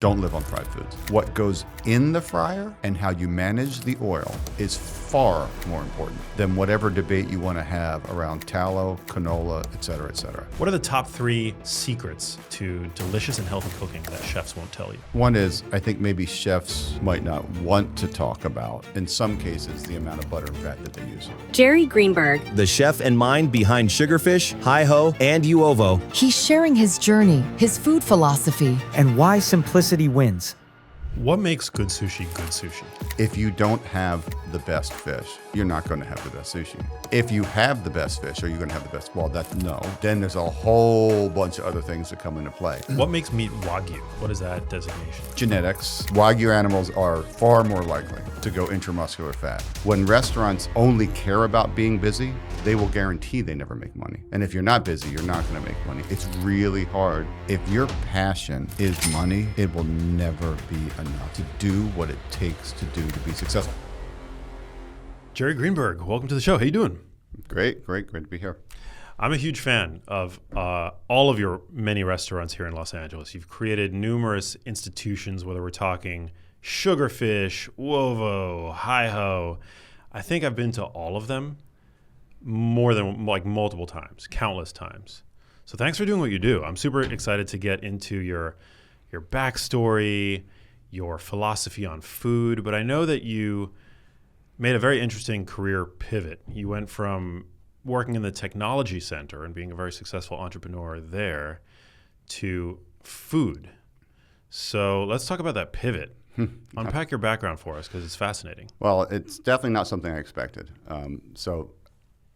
Don't live on fried foods. What goes in the fryer and how you manage the oil is far more important than whatever debate you want to have around tallow, canola, et cetera, et cetera. What are the top 3 secrets to delicious and healthy cooking that chefs won't tell you? One is, I think maybe chefs might not want to talk about, in some cases, the amount of butter and fat that they use. Jerry Greenberg, the chef and mind behind Sugarfish, HiHo, and Uovo. He's sharing his journey, his food philosophy, and why simplicity wins. What makes good sushi good sushi? If you don't have the best fish, you're not going to have the best sushi. If you have the best fish, are you going to have the best? Well, that's no. Then there's a whole bunch of other things that come into play. What makes meat Wagyu? What is that designation? Genetics. Wagyu animals are far more likely to go intramuscular fat. When restaurants only care about being busy, they will guarantee they never make money. And if you're not busy, you're not going to make money. It's really hard. If your passion is money, it will never be enough to do what it takes to do to be successful. Jerry Greenberg, welcome to the show. How you doing? Great to be here. I'm a huge fan of all of your many restaurants here in Los Angeles. You've created numerous institutions, whether we're talking Sugarfish, Uovo, HiHo. I think I've been to all of them more than multiple times, countless times. So thanks for doing what you do. I'm super excited to get into your backstory, your philosophy on food, but I know that you made a very interesting career pivot. You went from working in the technology center and being a very successful entrepreneur there to food. So let's talk about that pivot. Unpack your background for us because it's fascinating. Well, it's definitely not something I expected. So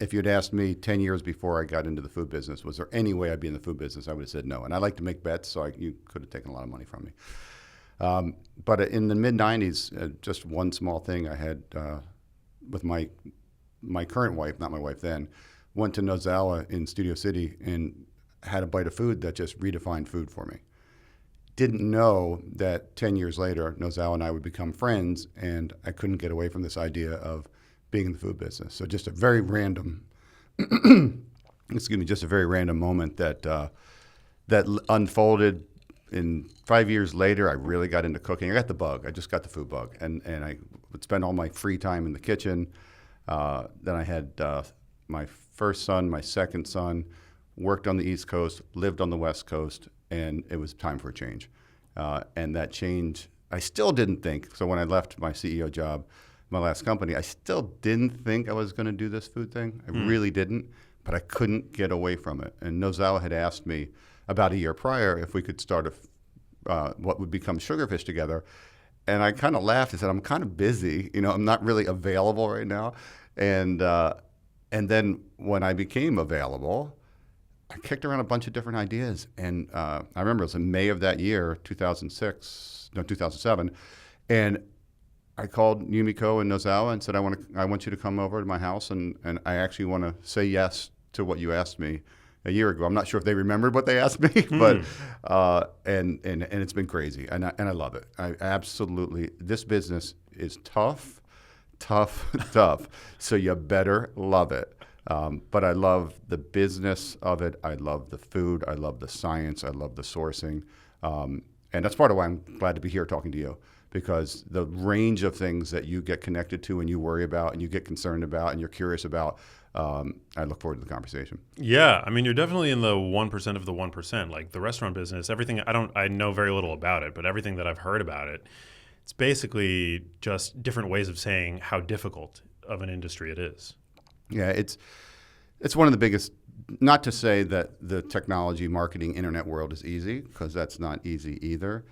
if you'd asked me 10 years before I got into the food business, was there any way I'd be in the food business, I would have said no. And I like to make bets, so you could have taken a lot of money from me. But in the mid-'90s, just one small thing I had with my current wife, not my wife then, went to Nozawa in Studio City and had a bite of food that just redefined food for me. Didn't know that 10 years later, Nozawa and I would become friends, and I couldn't get away from this idea of being in the food business. So just a very random, just a very random moment that unfolded. In 5 years later, I really got into cooking. I got the bug. I just got the food bug. And I would spend all my free time in the kitchen. Then I had my first son, my second son, worked on the East Coast, lived on the West Coast, and it was time for a change. And that change, I still didn't think. So when I left my CEO job, my last company, I still didn't think I was going to do this food thing. I really didn't, but I couldn't get away from it. And Nozawa had asked me about a year prior if we could start what would become Sugarfish together. And I kind of laughed and said, I'm kind of busy. I'm not really available right now. And then when I became available, I kicked around a bunch of different ideas. And I remember it was in May of that year, 2007. And I called Yumiko and Nozawa and said, I want you to come over to my house. And I actually want to say yes to what you asked me a year ago. I'm not sure if they remembered what they asked me, but and it's been crazy, and I love it. I absolutely. This business is tough. So you better love it. But I love the business of it. I love the food. I love the science. I love the sourcing, and that's part of why I'm glad to be here talking to you, because the range of things that you get connected to and you worry about and you get concerned about and you're curious about. I look forward to the conversation. Yeah, I mean, you're definitely in the 1% of the 1%. Like the restaurant business, everything. I know very little about it, but everything that I've heard about it, it's basically just different ways of saying how difficult of an industry it is. Yeah, it's one of the biggest. Not to say that the technology, marketing, internet world is easy, because that's not easy either.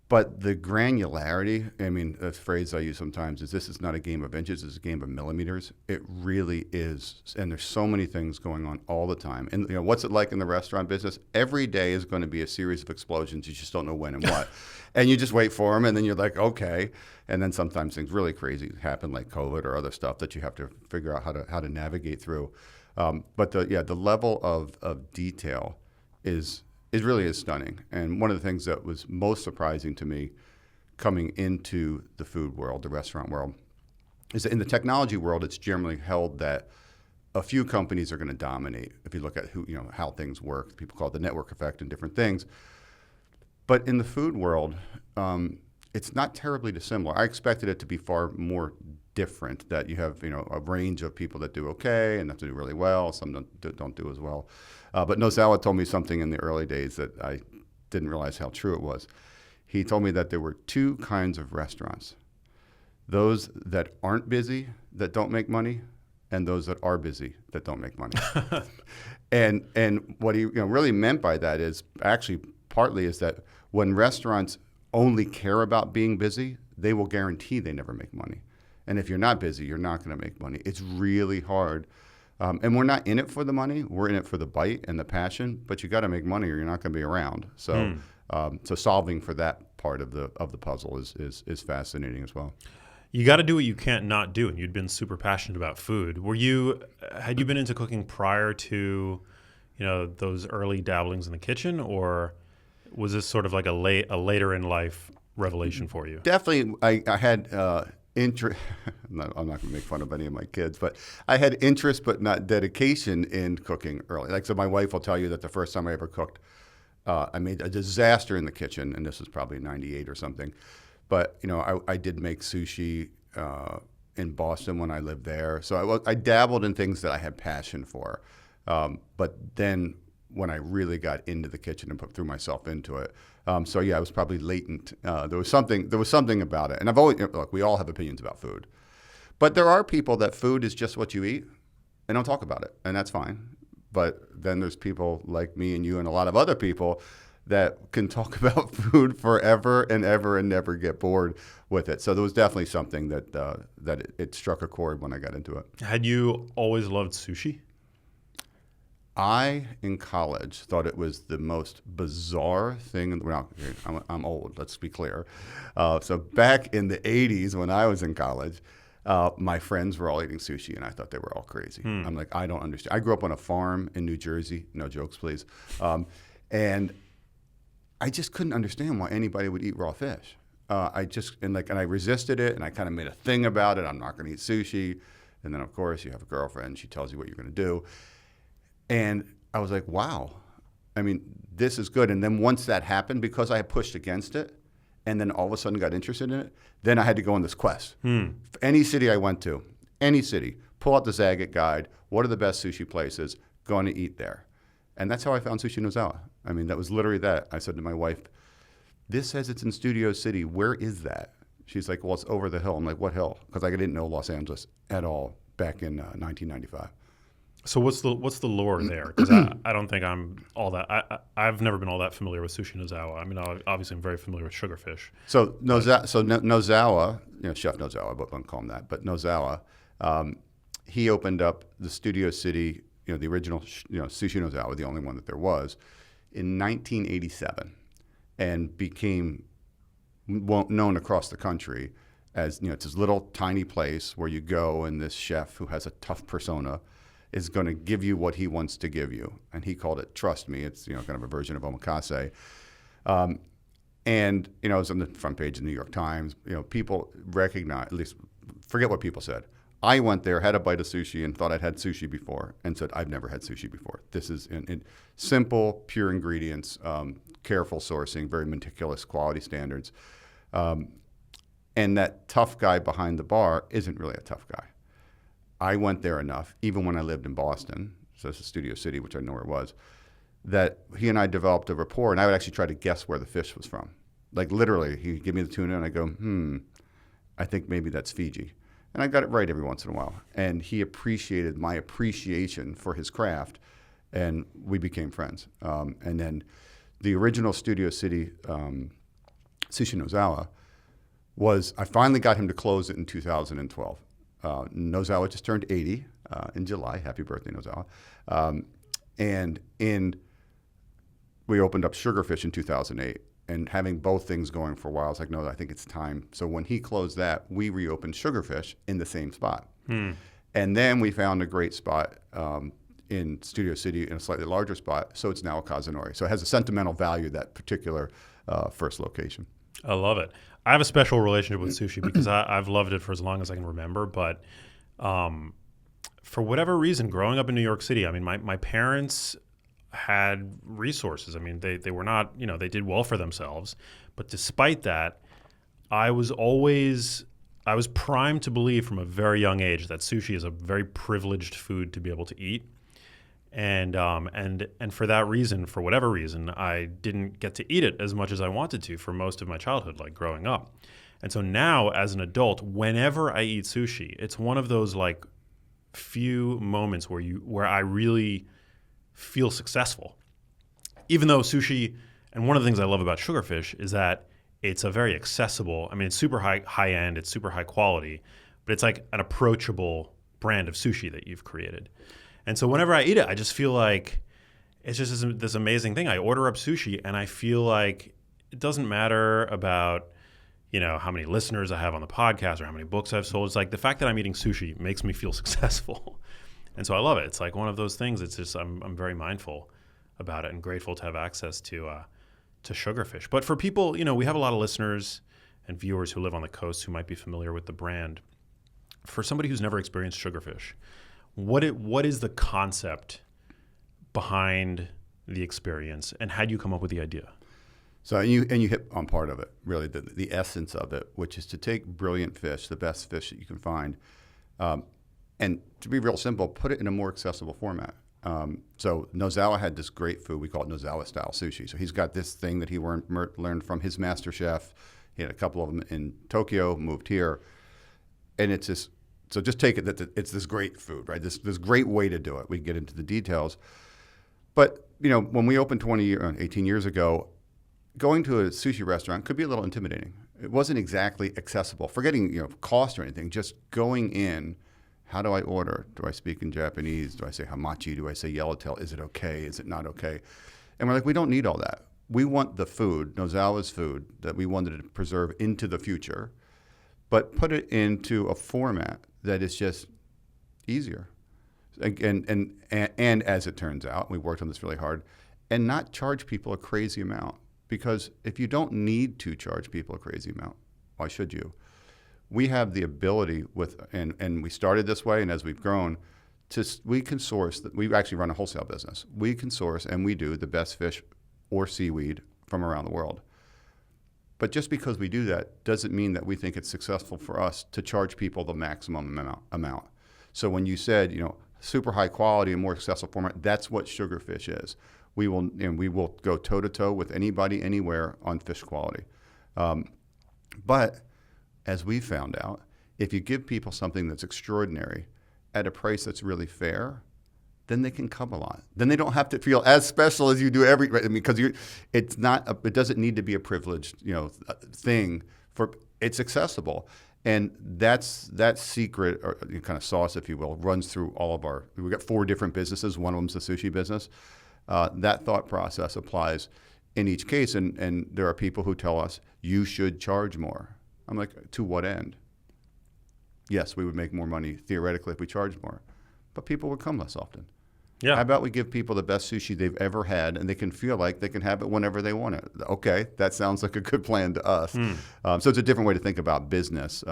But the granularity, I mean, a phrase I use sometimes is, this is not a game of inches, it's a game of millimeters. It really is. And there's so many things going on all the time. And what's it like in the restaurant business? Every day is going to be a series of explosions. You just don't know when and what. And you just wait for them, and then you're like, okay. And then sometimes things really crazy happen, like COVID or other stuff that you have to figure out how to navigate through. But the level of detail is really stunning. And one of the things that was most surprising to me coming into the food world, the restaurant world, is that in the technology world, it's generally held that a few companies are going to dominate. If you look at how things work, people call it the network effect and different things. But in the food world, it's not terribly dissimilar. I expected it to be far more different, that you have, a range of people that do okay and have to do really well. Some don't do as well. But Nozawa told me something in the early days that I didn't realize how true it was. He told me that there were two kinds of restaurants: those that aren't busy, that don't make money, and those that are busy, that don't make money. and what he really meant by that is actually partly is that when restaurants only care about being busy, they will guarantee they never make money. And if you're not busy, you're not going to make money. It's really hard. And we're not in it for the money. We're in it for the bite and the passion. But you got to make money, or you're not going to be around. So, so solving for that part of the puzzle is fascinating as well. You got to do what you can't not do, and you'd been super passionate about food. Had you been into cooking prior to, those early dabblings in the kitchen, or was this sort of like a later in life revelation for you? Definitely, I had interest. I'm not going to make fun of any of my kids, but I had interest, but not dedication in cooking early. Like, so my wife will tell you that the first time I ever cooked, I made a disaster in the kitchen, and this was probably '98 or something. But I did make sushi in Boston when I lived there, so I dabbled in things that I had passion for. But then when I really got into the kitchen and threw myself into it, so yeah, it was probably latent. There was something about it, and I've always look. We all have opinions about food, but there are people that food is just what you eat, and don't talk about it, and that's fine. But then there's people like me and you and a lot of other people that can talk about food forever and ever and never get bored with it. So there was definitely something that it struck a chord when I got into it. Had you always loved sushi? I, in college, thought it was the most bizarre thing. Well, I'm old, let's be clear. So back in the 80s when I was in college, my friends were all eating sushi, and I thought they were all crazy. I'm like, I don't understand. I grew up on a farm in New Jersey. No jokes, please. And I just couldn't understand why anybody would eat raw fish. And I resisted it, and I kind of made a thing about it. I'm not going to eat sushi. And then, of course, you have a girlfriend. She tells you what you're going to do. And I was like, wow. I mean, this is good. And then once that happened, because I had pushed against it, and then all of a sudden got interested in it, then I had to go on this quest. Any city I went to, pull out the Zagat guide. What are the best sushi places? Going to eat there. And that's how I found Sushi Nozawa. I mean, that was literally that. I said to my wife, this says it's in Studio City. Where is that? She's like, well, it's over the hill. I'm like, what hill? Because I didn't know Los Angeles at all back in 1995. So what's the lure there? Because I don't think I'm all that. I've never been all that familiar with Sushi Nozawa. I mean, obviously I'm very familiar with Sugarfish. So Nozawa, Chef Nozawa, but I don't call him that. But Nozawa, he opened up the Studio City, the original, Sushi Nozawa, the only one that there was, in 1987, and became known across the country as, it's this little tiny place where you go, and this chef who has a tough persona is going to give you what he wants to give you. And he called it Trust Me. It's, kind of a version of omakase. And, it was on the front page of the New York Times. People recognize, at least forget what people said. I went there, had a bite of sushi, and thought I'd had sushi before, and said, I've never had sushi before. This is in simple, pure ingredients, careful sourcing, very meticulous quality standards. And that tough guy behind the bar isn't really a tough guy. I went there enough, even when I lived in Boston, so it's a Studio City, which I know where it was, that he and I developed a rapport, and I would actually try to guess where the fish was from. Like literally, he'd give me the tuna, and I go, I think maybe that's Fiji. And I got it right every once in a while. And he appreciated my appreciation for his craft, and we became friends. And then the original Studio City Sushi Nozawa I finally got him to close it in 2012. Nozawa just turned 80 in July. Happy birthday, Nozawa. And we opened up Sugarfish in 2008. And having both things going for a while, I was like, no, I think it's time. So when he closed that, we reopened Sugarfish in the same spot. And then we found a great spot in Studio City in a slightly larger spot. So it's now a Kazunori. So it has a sentimental value, that particular first location. I love it. I have a special relationship with sushi because I've loved it for as long as I can remember. But for whatever reason, growing up in New York City, I mean, my parents had resources. I mean, they were not, they did well for themselves. But despite that, I was primed to believe from a very young age that sushi is a very privileged food to be able to eat. And for that reason, for whatever reason, I didn't get to eat it as much as I wanted to for most of my childhood, like growing up. And so now, as an adult, whenever I eat sushi, it's one of those like few moments where I really feel successful. Even though sushi, and one of the things I love about Sugarfish is that it's a very accessible. I mean, it's super high end, it's super high quality, but it's like an approachable brand of sushi that you've created. And so whenever I eat it, I just feel like it's just this amazing thing. I order up sushi and I feel like it doesn't matter about, how many listeners I have on the podcast or how many books I've sold. It's like the fact that I'm eating sushi makes me feel successful. And so I love it. It's like one of those things. It's just, I'm very mindful about it and grateful to have access to Sugarfish. But for people, we have a lot of listeners and viewers who live on the coast who might be familiar with the brand. For somebody who's never experienced Sugarfish, what is the concept behind the experience, and how do you come up with the idea? So you hit on part of it, really, the essence of it, which is to take brilliant fish, the best fish that you can find, and to be real simple, put it in a more accessible format. So Nozawa had this great food, we call it Nozawa-style sushi. So he's got this thing that he learned from his master chef. He had a couple of them in Tokyo, moved here, and it's this. So just take it that it's this great food, right? This great way to do it. We can get into the details. But, when we opened 18 years ago, going to a sushi restaurant could be a little intimidating. It wasn't exactly accessible. Forgetting, cost or anything, just going in, how do I order? Do I speak in Japanese? Do I say hamachi? Do I say yellowtail? Is it okay? Is it not okay? And we're like, we don't need all that. We want the food, Nozawa's food, that we wanted to preserve into the future, but put it into a format that is just easier. And as it turns out, we worked on this really hard, and not charge people a crazy amount. Because if you don't need to charge people a crazy amount, why should you? We have the ability and we started this way, and as we've grown, we can source, we actually run a wholesale business. We can source, and we do, the best fish or seaweed from around the world. But just because we do that doesn't mean that we think it's successful for us to charge people the maximum amount. So when you said, super high quality and more accessible format, that's what Sugarfish is. We will go toe-to-toe with anybody, anywhere on fish quality. But as we found out, if you give people something that's extraordinary at a price that's really fair, then they can come a lot. Then they don't have to feel as special as you do because it doesn't need to be a privileged, thing. It's accessible. And that secret, or kind of sauce, if you will, runs through all of we've got 4 different businesses. One of them's the sushi business. That thought process applies in each case, and there are people who tell us, you should charge more. I'm like, to what end? Yes, we would make more money theoretically if we charged more, but people would come less often. Yeah. How about we give people the best sushi they've ever had, and they can feel like they can have it whenever they want it? Okay, that sounds like a good plan to us. So it's a different way to think about business,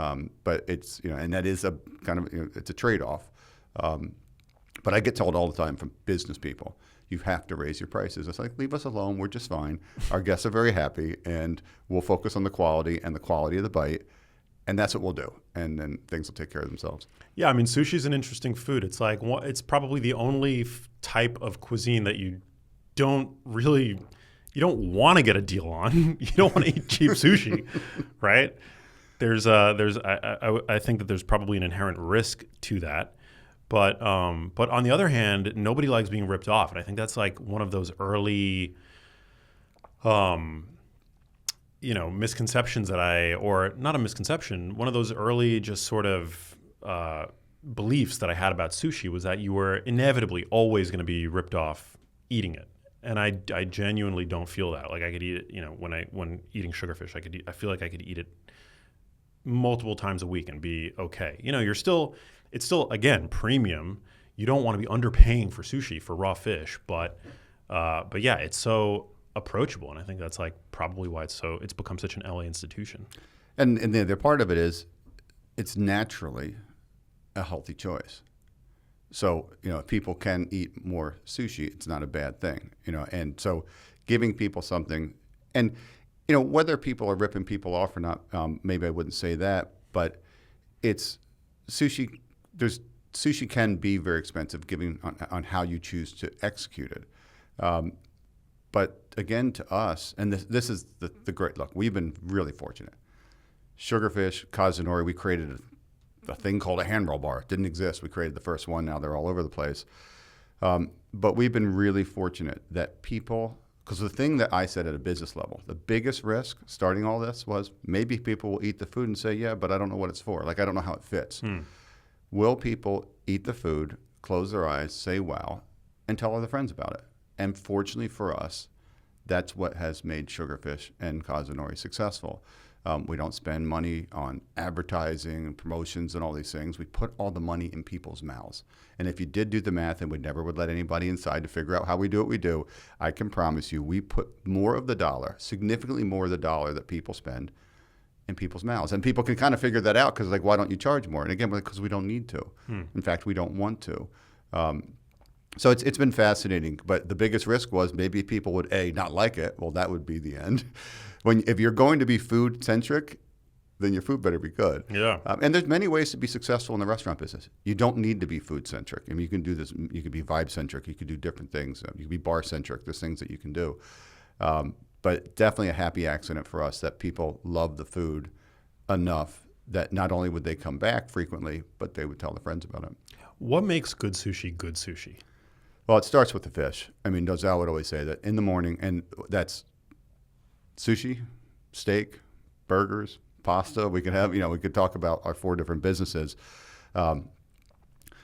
but it's, and that is a kind of, it's a trade-off. But I get told all the time from business people, you have to raise your prices. It's like, leave us alone. We're just fine. Our guests are very happy, and we'll focus on the quality and the quality of the bite, and that's what we'll do. And then things will take care of themselves. Yeah, I mean, sushi is an interesting food. It's like it's probably the only type of cuisine that you don't want to get a deal on. You don't want to eat cheap sushi, right? I think that there's probably an inherent risk to that. But on the other hand, nobody likes being ripped off, and I think that's like one of those early, misconceptions or not a misconception. One of those early just sort of beliefs that I had about sushi was that you were inevitably always going to be ripped off eating it, and I genuinely don't feel that. Like I could eat it, when eating Sugarfish, I feel like I could eat it multiple times a week and be okay. It's still, again, premium. You don't want to be underpaying for sushi, for raw fish, but yeah, it's so approachable, and I think that's like probably why it's become such an LA institution. And the other part of it is, it's naturally a healthy choice. So, if people can eat more sushi, it's not a bad thing, and so giving people something, and, whether people are ripping people off or not, maybe I wouldn't say that, but it's sushi, sushi can be very expensive given on how you choose to execute it. But again, to us, and this is the great luck, we've been really fortunate. Sugarfish, Kazunori, we created a thing called a hand roll bar. It didn't exist. We created the first one. Now they're all over the place. But we've been really fortunate that people, because the thing that I said at a business level, the biggest risk starting all this was maybe people will eat the food and say, yeah, but I don't know what it's for. Like, I don't know how it fits. Will people eat the food, close their eyes, say wow, and tell other friends about it? And fortunately for us, that's what has made Sugarfish and Kazunori successful. We don't spend money on advertising and promotions and all these things. We put all the money in people's mouths. And if you did do the math, and we never would let anybody inside to figure out how we do what we do, I can promise you we put more of the dollar, significantly more of the dollar that people spend in people's mouths. And people can kind of figure that out because, like, why don't you charge more? And again, because we don't need to. In fact, we don't want to. So it's been fascinating. But the biggest risk was maybe people would, A, not like it. Well, that would be the end. If you're going to be food-centric, then your food better be good. Yeah. And there's many ways to be successful in the restaurant business. You don't need to be food-centric. I mean, you can do this. You could be vibe-centric. You could do different things. You could be bar-centric. There's things that you can do. But definitely a happy accident for us that people love the food enough that not only would they come back frequently, but they would tell their friends about it. What makes good sushi? Well, it starts with the fish. I mean, Nozel would always say that in the morning, and that's sushi, steak, burgers, pasta. We could have, we could talk about our 4 different businesses. But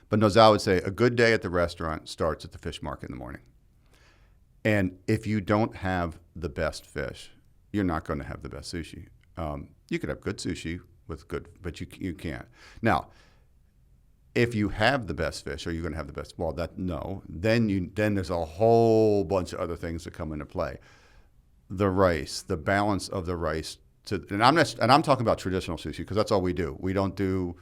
Nozel would say a good day at the restaurant starts at the fish market in the morning. And if you don't have the best fish, you're not going to have the best sushi. You could have good sushi with good, but you can't. Now, if you have the best fish, are you going to have the best? Well, then there's a whole bunch of other things that come into play. The rice, the balance of the rice, and I'm talking about traditional sushi because that's all we do. We don't do,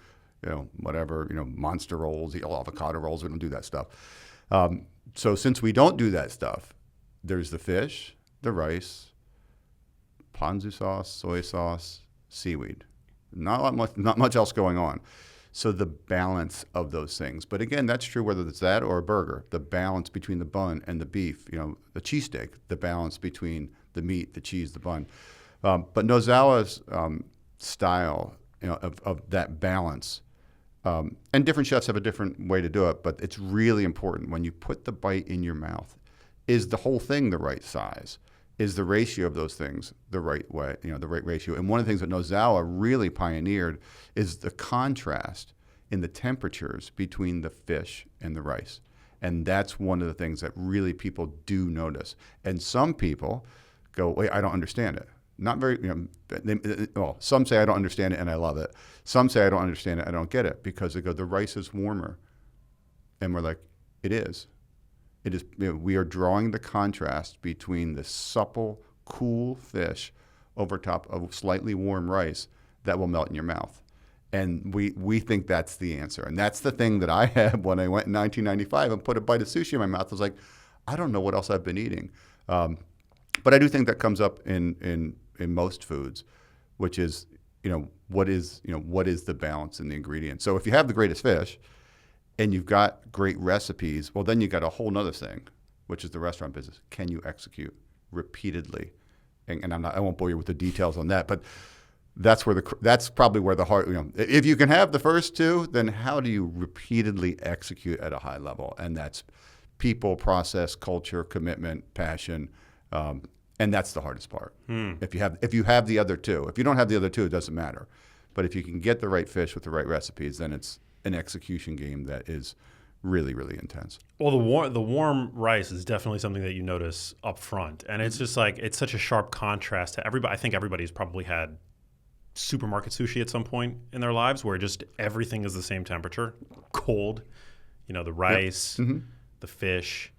monster rolls, avocado rolls. We don't do that stuff. So since we don't do that stuff, there's the fish, the rice, ponzu sauce, soy sauce, seaweed. Not much else going on. So the balance of those things. But again, that's true whether it's that or a burger. The balance between the bun and the beef, the cheesesteak, the balance between the meat, the cheese, the bun. But Nozawa's style, of that balance, and different chefs have a different way to do it, but it's really important when you put the bite in your mouth. Is the whole thing the right size? Is the ratio of those things the right way, the right ratio? And one of the things that Nozawa really pioneered is the contrast in the temperatures between the fish and the rice. And that's one of the things that really people do notice. And some people go, wait, I don't understand it. Not very, some say I don't understand it and I love it. Some say I don't understand it, I don't get it, because they go, the rice is warmer. And we're like, it is. It is. We are drawing the contrast between the supple, cool fish over top of slightly warm rice that will melt in your mouth. And we think that's the answer. And that's the thing that I had when I went in 1995 and put a bite of sushi in my mouth. I was like, I don't know what else I've been eating. But I do think that comes up in most foods, which is, what is the balance in the ingredients. So if you have the greatest fish and you've got great recipes, well, then you got a whole nother thing, which is the restaurant business. Can you execute repeatedly? And I won't bore you with the details on that, but that's probably where the heart, if you can have the first 2, then how do you repeatedly execute at a high level? And that's people, process, culture, commitment, passion. And that's the hardest part. If you have the other 2, if you don't have the other 2, it doesn't matter. But if you can get the right fish with the right recipes, then it's an execution game that is really, really intense. Well, the warm rice is definitely something that you notice up front, and it's just like it's such a sharp contrast to everybody. I think everybody's probably had supermarket sushi at some point in their lives where just everything is the same temperature, cold. The rice, the fish.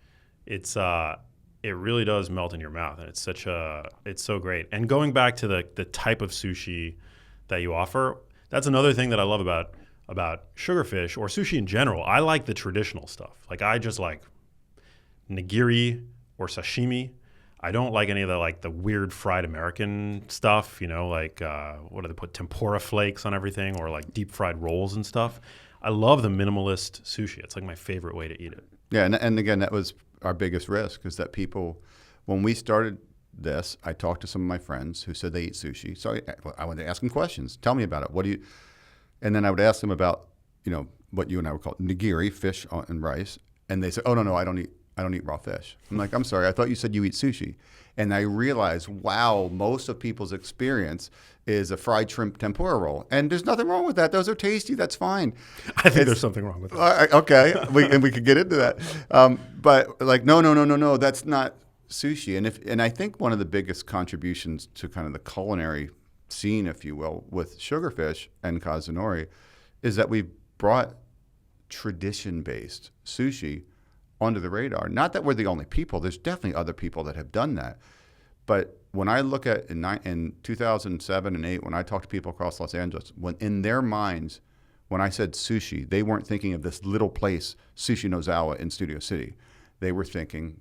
It really does melt in your mouth, and it's so great. And going back to the type of sushi that you offer, that's another thing that I love about about sugarfish or sushi in general. I like the traditional stuff. Like I just like nigiri or sashimi. I don't like any of the weird fried American stuff, like what do they put, tempura flakes on everything, or like deep fried rolls and stuff. I love the minimalist sushi. It's like my favorite way to eat it. Yeah, and again, that was our biggest risk, is that people, when we started this, I talked to some of my friends who said they eat sushi. So I wanted to ask them questions. Tell me about it. And then I would ask them about, what you and I would call nigiri, fish and rice. And they said, oh, no, I don't eat raw fish. I'm like, I'm sorry, I thought you said you eat sushi. And I realized, wow, most of people's experience is a fried shrimp tempura roll. And there's nothing wrong with that. Those are tasty. That's fine. I think there's something wrong with that. Okay, we could get into that. But like, no, that's not sushi. And I think one of the biggest contributions to kind of the culinary scene, if you will, with Sugarfish and Kazunori is that we brought tradition-based sushi onto the radar. Not that we're the only people. There's definitely other people that have done that. But when I look at in 2007 and 2008, when I talked to people across Los Angeles, when in their minds, when I said sushi, they weren't thinking of this little place, Sushi Nozawa in Studio City. They were thinking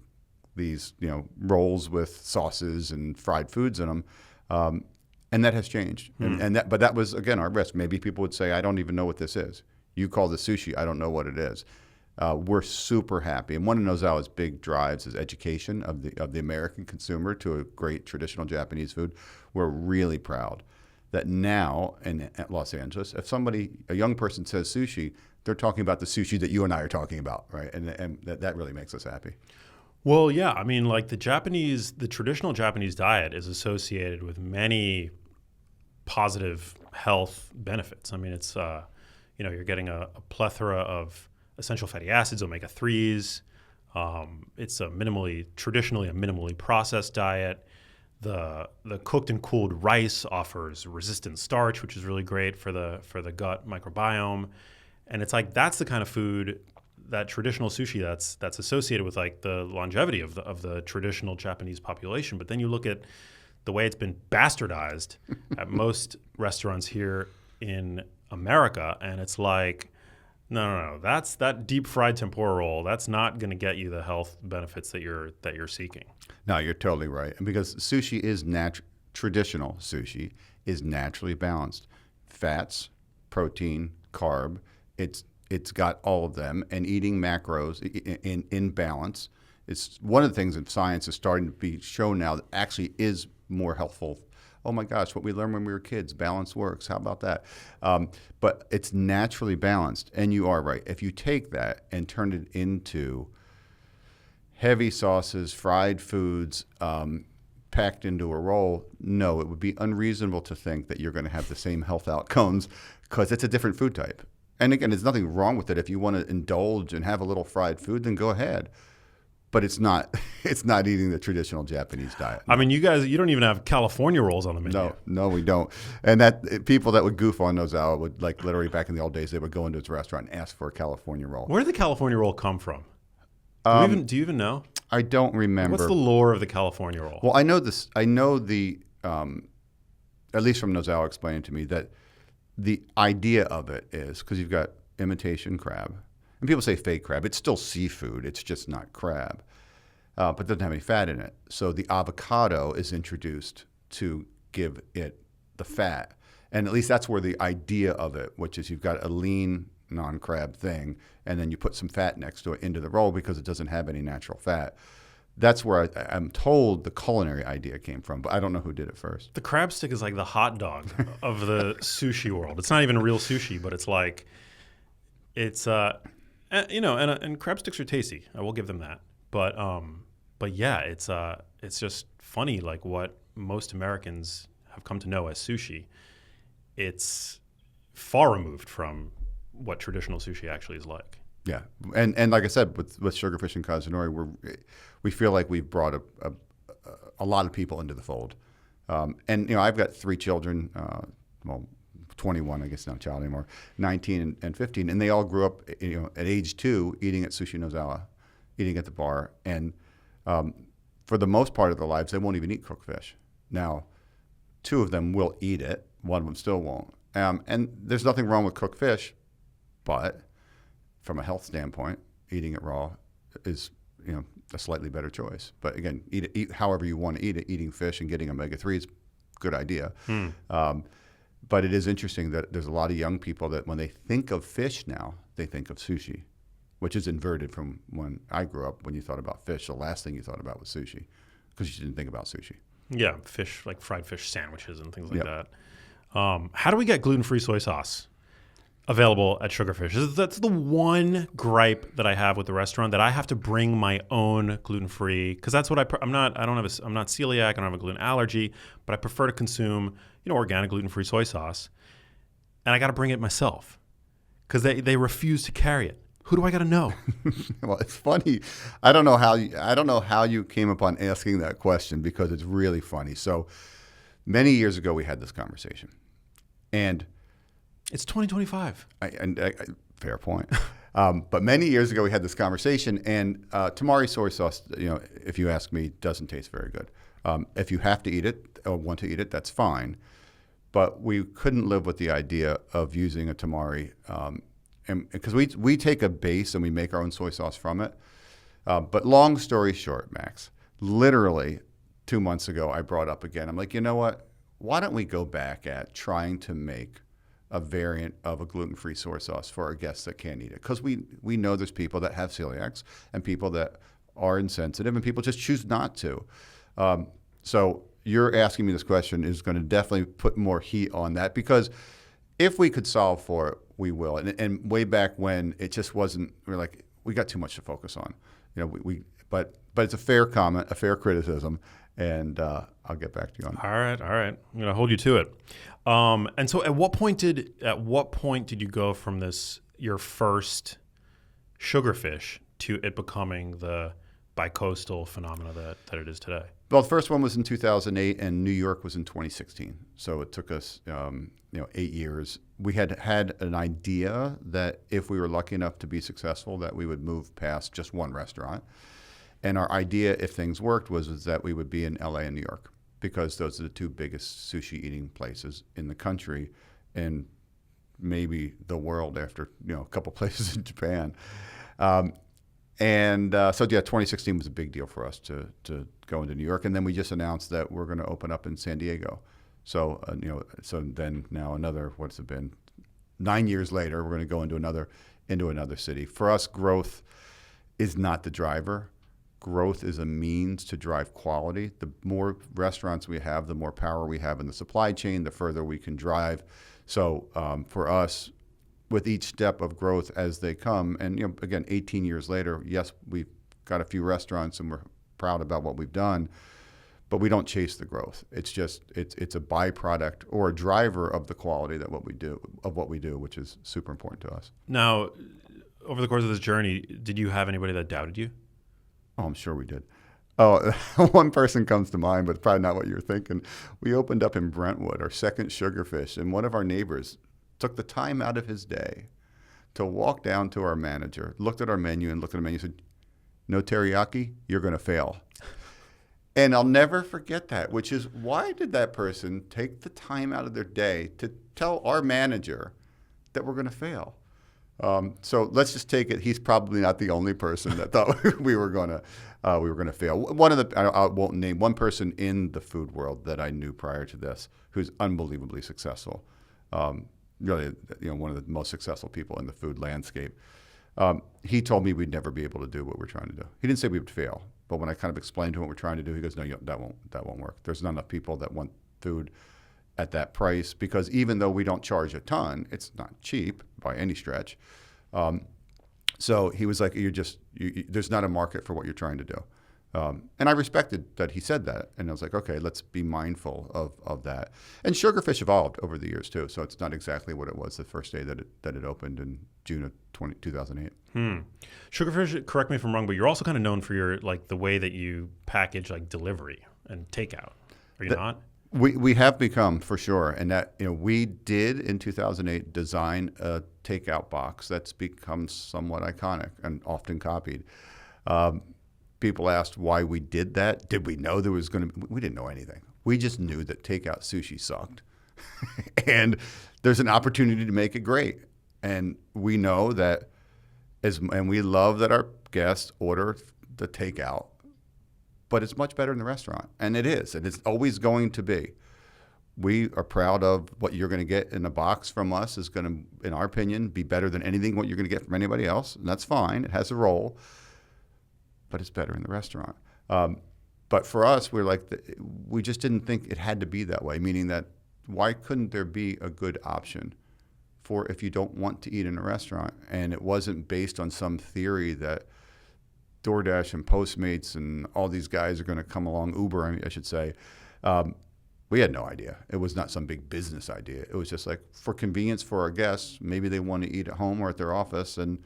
these, rolls with sauces and fried foods in them. And that has changed. But that was, again, our risk. Maybe people would say, I don't even know what this is. You call this sushi, I don't know what it is. We're super happy. And one of Nozawa's big drives is education of the American consumer to a great traditional Japanese food. We're really proud that now at Los Angeles, if a young person says sushi, they're talking about the sushi that you and I are talking about, right? And that really makes us happy. Well, yeah. I mean, like the traditional Japanese diet is associated with many positive health benefits. I mean, it's, you're getting a plethora of essential fatty acids, omega-3s. It's traditionally a minimally processed diet. The cooked and cooled rice offers resistant starch, which is really great for the gut microbiome. And it's like that's the kind of food, that traditional sushi that's associated with like the longevity of the traditional Japanese population. But then you look at the way it's been bastardized at most restaurants here in America, and it's like, no. That's that deep fried tempura roll. That's not going to get you the health benefits that you're seeking. No, you're totally right. And because sushi is traditional sushi is naturally balanced, fats, protein, carb. It's got all of them, and eating macros in balance. It's one of the things in science is starting to be shown now that actually is more helpful. Oh my gosh, what we learned when we were kids, balance works. How about that? But it's naturally balanced. And you are right. If you take that and turn it into heavy sauces, fried foods, packed into a roll, no, it would be unreasonable to think that you're going to have the same health outcomes because it's a different food type. And again, there's nothing wrong with it. If you want to indulge and have a little fried food, then go ahead. But it's not eating the traditional Japanese diet. I mean, you don't even have California rolls on the menu. No, we don't. And that people that would goof on Nozawa would, like, literally back in the old days, they would go into his restaurant and ask for a California roll. Where did the California roll come from? Do you even know? I don't remember. What's the lore of the California roll? Well, I know this. I know at least from Nozawa explaining to me that the idea of it is because you've got imitation crab. And people say fake crab. It's still seafood. It's just not crab. But it doesn't have any fat in it. So the avocado is introduced to give it the fat. And at least that's where the idea of it, which is you've got a lean non-crab thing, and then you put some fat next to it into the roll because it doesn't have any natural fat. That's where I'm told the culinary idea came from, but I don't know who did it first. The crab stick is like the hot dog of the sushi world. It's not even real sushi, but it's like, and crab sticks are tasty. I will give them that. But yeah, it's just funny, like what most Americans have come to know as sushi. It's far removed from what traditional sushi actually is like. Yeah, and like I said, with Sugarfish and Kazunori, we feel like we've brought a lot of people into the fold. And I've got 3 children. 21, I guess not a child anymore, 19 and 15, and they all grew up, at age 2, eating at Sushi Nozawa, eating at the bar, and for the most part of their lives, they won't even eat cooked fish. Now, 2 of them will eat it, one of them still won't. And there's nothing wrong with cooked fish, but from a health standpoint, eating it raw is a slightly better choice. But again, eat however you want to eat it. Eating fish and getting omega-3 is a good idea. But it is interesting that there's a lot of young people that when they think of fish now, they think of sushi, which is inverted from when I grew up. When you thought about fish, the last thing you thought about was sushi because you didn't think about sushi. Yeah, fish, like fried fish sandwiches and things like that. How do we get gluten-free soy sauce available at Sugarfish? That's the one gripe that I have with the restaurant, that I have to bring my own gluten-free, because that's what I'm not celiac, I don't have a gluten allergy, but I prefer to consume organic gluten-free soy sauce, and I got to bring it myself because they refuse to carry it. Who do I got to know? Well, it's funny. I don't know how you came upon asking that question, because it's really funny. So many years ago, we had this conversation, and it's 2025. Fair point. But many years ago, we had this conversation, and tamari soy sauce, if you ask me, doesn't taste very good. If you have to eat it or want to eat it, that's fine. But we couldn't live with the idea of using a tamari, because we take a base and we make our own soy sauce from it. But long story short, Max, literally 2 months ago, I brought up again. I'm like, you know what? Why don't we go back at trying to make a variant of a gluten-free soy sauce for our guests that can't eat it? Because we know there's people that have celiacs and people that are insensitive and people just choose not to. So you're asking me this question is going to definitely put more heat on that, because if we could solve for it, we will. And way back when, it just wasn't. We're like, we got too much to focus on. But it's a fair comment, a fair criticism, and I'll get back to you on that. All right. I'm going to hold you to it. And so, at what point did you go from this, your first Sugarfish, to it becoming the bicoastal phenomena that it is today? Well, the first one was in 2008, and New York was in 2016. So it took us, 8 years. We had an idea that if we were lucky enough to be successful, that we would move past just one restaurant. And our idea, if things worked, was that we would be in LA and New York, because those are the two biggest sushi eating places in the country, and maybe the world, after a couple places in Japan. So 2016 was a big deal for us to go into New York, and then we just announced that we're going to open up in San Diego. So so then now another, what's it been, 9 years later, we're going to go into another city. For us, growth is not the driver. Growth is a means to drive quality. The more restaurants we have, the more power we have in the supply chain, the further we can drive. So for us, with each step of growth as they come, and again, 18 years later, yes, we've got a few restaurants and we're proud about what we've done, but we don't chase the growth. It's just it's a byproduct or a driver of the quality that what we do, which is super important to us. Now, over the course of this journey, did you have anybody that doubted you? Oh, I'm sure we did. Oh, one person comes to mind, but it's probably not what you're thinking. We opened up in Brentwood, our second Sugarfish, and one of our neighbors took the time out of his day to walk down to our manager, looked at our menu and said, "No teriyaki, you're going to fail." And I'll never forget that, which is, why did that person take the time out of their day to tell our manager that we're going to fail? So let's just take it. He's probably not the only person that thought we were going to fail. I won't name one person in the food world that I knew prior to this who's unbelievably successful. Really, one of the most successful people in the food landscape. He told me we'd never be able to do what we're trying to do. He didn't say we would fail, but when I kind of explained to him what we're trying to do, he goes, "No, that won't work. There's not enough people that want food at that price, because even though we don't charge a ton, it's not cheap by any stretch." So he was like, "There's not a market for what you're trying to do." And I respected that he said that. And I was like, okay, let's be mindful of that. And Sugarfish evolved over the years too. So it's not exactly what it was the first day that it opened in June of 2008. Sugarfish, correct me if I'm wrong, but you're also kind of known for your, the way that you package delivery and takeout. Are you not? We have become, for sure. And that, we did in 2008 design a takeout box that's become somewhat iconic and often copied. People asked why we did that. Did we know there was going to be? We didn't know anything. We just knew that takeout sushi sucked. And there's an opportunity to make it great. And we know that, and we love that our guests order the takeout, but it's much better in the restaurant. And it is. And it's always going to be. We are proud of what you're going to get in a box from us is going to, in our opinion, be better than anything what you're going to get from anybody else. And that's fine. It has a role, but it's better in the restaurant. But for us, we just didn't think it had to be that way, meaning that why couldn't there be a good option for if you don't want to eat in a restaurant? And it wasn't based on some theory that DoorDash and Postmates and all these guys are going to come along, Uber, I should say. We had no idea. It was not some big business idea. It was just like for convenience for our guests, maybe they want to eat at home or at their office, and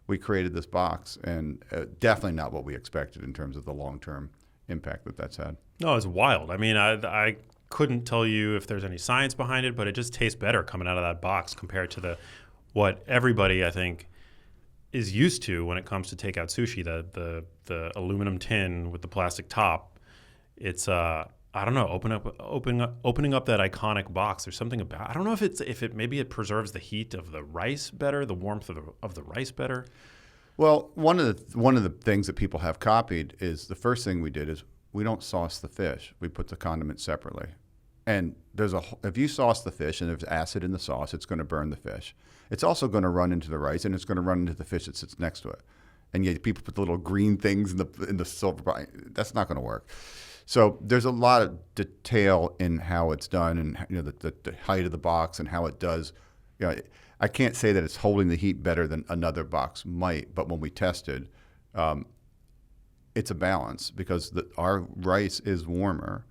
we created this box. And definitely not what we expected in terms of the long-term impact that that's had. No, it's wild. I mean, I couldn't tell you if there's any science behind it, but it just tastes better coming out of that box compared to what everybody, I think, is used to when it comes to takeout sushi. The aluminum tin with the plastic top. It's I don't know, opening up that iconic box. There's something about. I don't know if it maybe it preserves the heat of the rice better, the warmth of the rice better. Well, one of the things that people have copied is the first thing we did is we don't sauce the fish. We put the condiment separately. And if you sauce the fish and there's acid in the sauce, it's going to burn the fish. It's also going to run into the rice, and it's going to run into the fish that sits next to it. And yet people put the little green things in the silver. That's not going to work. So there's a lot of detail in how it's done, and the height of the box and how it does. I can't say that it's holding the heat better than another box might, but when we tested, it's a balance because our rice is warmer.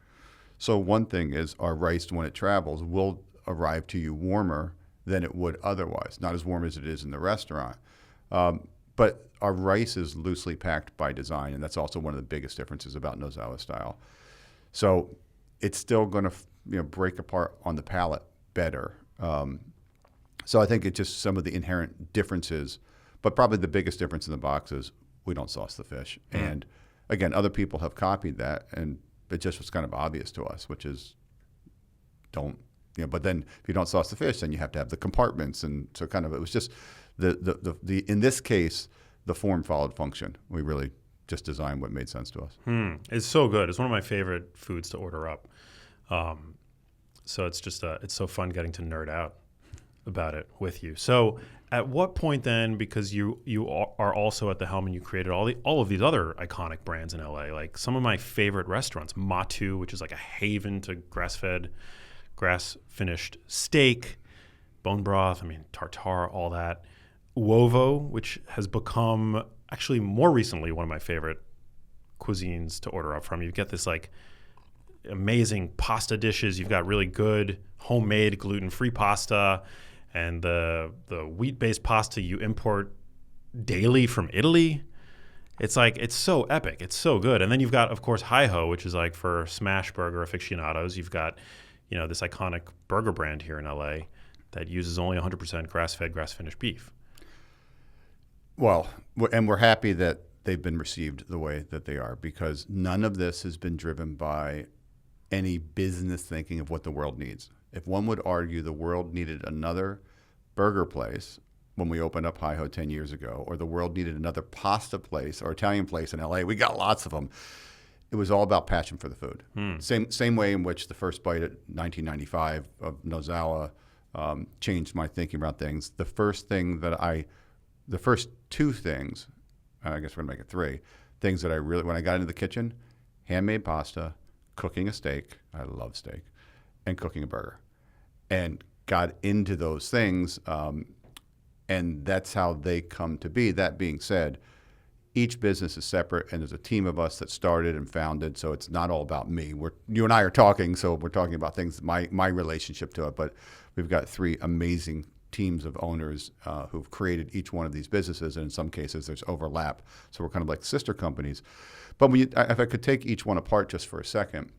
So one thing is our rice, when it travels, will arrive to you warmer than it would otherwise. Not as warm as it is in the restaurant. But our rice is loosely packed by design, and that's also one of the biggest differences about Nozawa style. So it's still going to break apart on the palate better. So I think it's just some of the inherent differences, but probably the biggest difference in the box is we don't sauce the fish. And again, other people have copied that, and it just was kind of obvious to us, which is don't. But then if you don't sauce the fish, then you have to have the compartments, and so kind of it was just the in this case the form followed function. We really just designed what made sense to us. It's so good. It's one of my favorite foods to order up. So it's just it's so fun getting to nerd out about it with you. So at what point then, because you are also at the helm and you created all of these other iconic brands in LA, like some of my favorite restaurants, Matu, which is like a haven to grass-fed, grass-finished steak, bone broth, tartare, all that. Uovo, which has become actually more recently one of my favorite cuisines to order up from. You get this like amazing pasta dishes. You've got really good homemade gluten-free pasta, and the wheat-based pasta you import daily from Italy. It's so epic. It's so good. And then you've got, of course, HiHo, which is like for smash burger aficionados. You've got, this iconic burger brand here in LA that uses only 100% grass-fed, grass-finished beef. Well, and we're happy that they've been received the way that they are, because none of this has been driven by any business thinking of what the world needs. If one would argue the world needed another burger place when we opened up HiHo 10 years ago, or the world needed another pasta place or Italian place in LA, we got lots of them. It was all about passion for the food. Same way in which the first bite at 1995 of Nozawa changed my thinking about things. The first two things, I guess we're going to make it three, things that I really, when I got into the kitchen, handmade pasta, cooking a steak, I love steak, and cooking a burger. And got into those things, and that's how they come to be. That being said, each business is separate, and there's a team of us that started and founded, so it's not all about me. You and I are talking, so we're talking about things, my relationship to it, but we've got three amazing teams of owners who've created each one of these businesses, and in some cases there's overlap, so we're kind of like sister companies. But if I could take each one apart just for a second,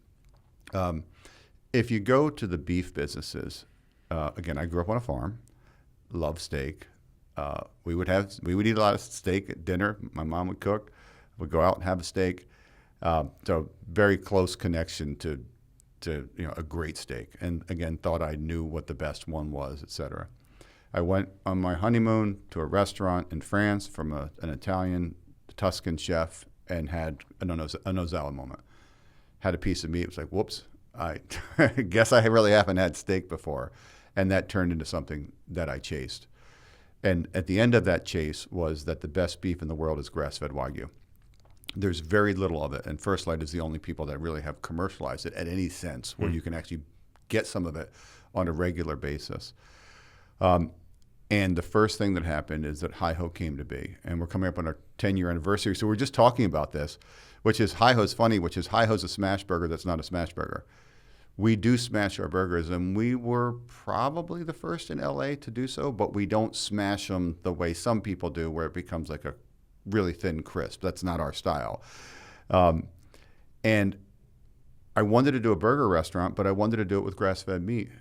if you go to the beef businesses, again, I grew up on a farm, love steak. We would eat a lot of steak at dinner. My mom would cook. We'd go out and have a steak. So very close connection to a great steak. And again, thought I knew what the best one was, et cetera. I went on my honeymoon to a restaurant in France from an Italian Tuscan chef and had a Nozella moment. Had a piece of meat. It was like, whoops, I guess I really haven't had steak before. And that turned into something that I chased. And at the end of that chase was that the best beef in the world is grass-fed Wagyu. There's very little of it, and First Light is the only people that really have commercialized it at any sense where you can actually get some of it on a regular basis. And the first thing that happened is that HiHo came to be, and we're coming up on our 10-year anniversary. So we're just talking about this, which is HiHo's funny, which is HiHo's a smash burger that's not a smash burger. We do smash our burgers, and we were probably the first in LA to do so, but we don't smash them the way some people do, where it becomes like a really thin crisp. That's not our style. And I wanted to do a burger restaurant, but I wanted to do it with grass-fed meat.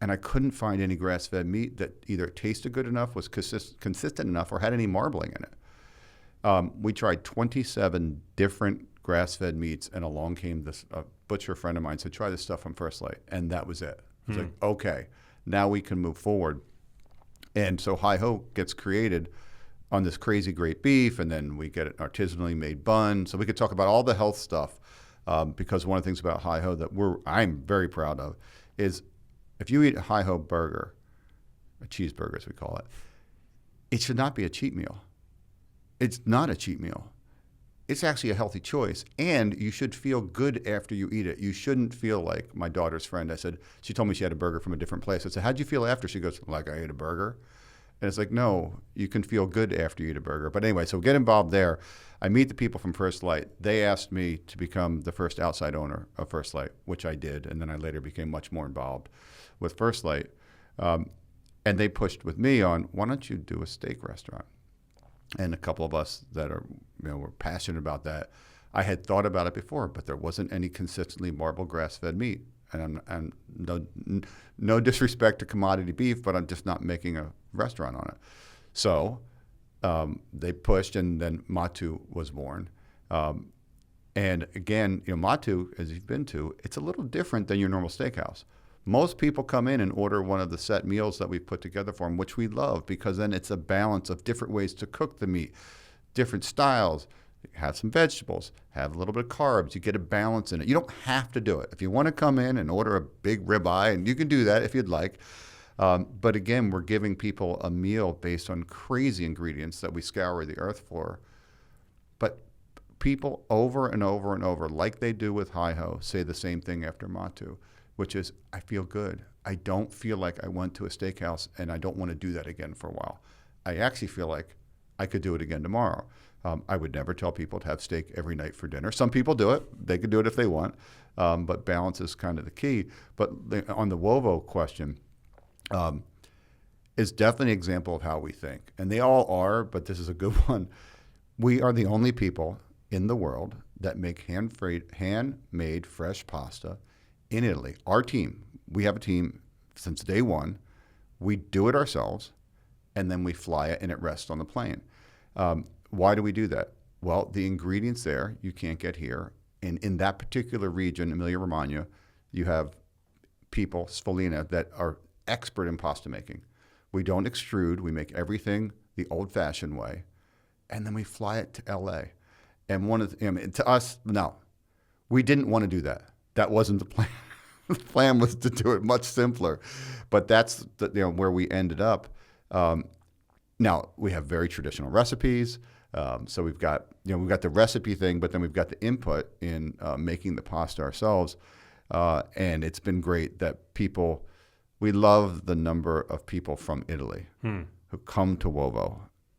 And I couldn't find any grass-fed meat that either tasted good enough, was consistent enough, or had any marbling in it. We tried 27 different grass-fed meats, and along came this butcher friend of mine said, try this stuff from First Light. And that was it. I was like, okay, now we can move forward. And so HiHo gets created on this crazy great beef, and then we get an artisanally made bun. So we could talk about all the health stuff, because one of the things about HiHo that I'm very proud of is if you eat a HiHo burger, a cheeseburger as we call it, it should not be a cheat meal. It's not a cheat meal. It's actually a healthy choice, and you should feel good after you eat it. You shouldn't feel like my daughter's friend. She told me she had a burger from a different place. I said, how'd you feel after? She goes, like I ate a burger. And it's like, no, you can feel good after you eat a burger. But anyway, so get involved there. I meet the people from First Light. They asked me to become the first outside owner of First Light, which I did. And then I later became much more involved with First Light. And they pushed with me on, why don't you do a steak restaurant? And a couple of us that were passionate about that. I had thought about it before, but there wasn't any consistently marbled grass-fed meat. And no disrespect to commodity beef, but I'm just not making a restaurant on it. So they pushed, and then Matu was born. And again, Matu, as you've been to, it's a little different than your normal steakhouse. Most people come in and order one of the set meals that we've put together for them, which we love, because then it's a balance of different ways to cook the meat, different styles. Have some vegetables, have a little bit of carbs. You get a balance in it. You don't have to do it. If you want to come in and order a big ribeye, and you can do that if you'd like. But again, we're giving people a meal based on crazy ingredients that we scour the earth for. But people over and over and over, like they do with HiHo, say the same thing after Matu, which is, I feel good. I don't feel like I went to a steakhouse, and I don't want to do that again for a while. I actually feel like I could do it again tomorrow. I would never tell people to have steak every night for dinner. Some people do it. They can do it if they want. But balance is kind of the key. But on the Uovo question, is definitely an example of how we think. And they all are, but this is a good one. We are the only people in the world that make handmade fresh pasta in Italy. Our team, we have a team since day one. We do it ourselves, and then we fly it, and it rests on the plane. Why do we do that? Well, the ingredients there you can't get here. And in that particular region, Emilia-Romagna, you have people, Sfolina, that are expert in pasta making. We don't extrude. We make everything the old-fashioned way. And then we fly it to L.A. And to us, no, we didn't want to do that. That wasn't the plan. The plan was to do it much simpler. But that's where we ended up. Now, we have very traditional recipes. So we've got the recipe thing, but then we've got the input in making the pasta ourselves. And it's been great that we love the number of people from Italy who come to Uovo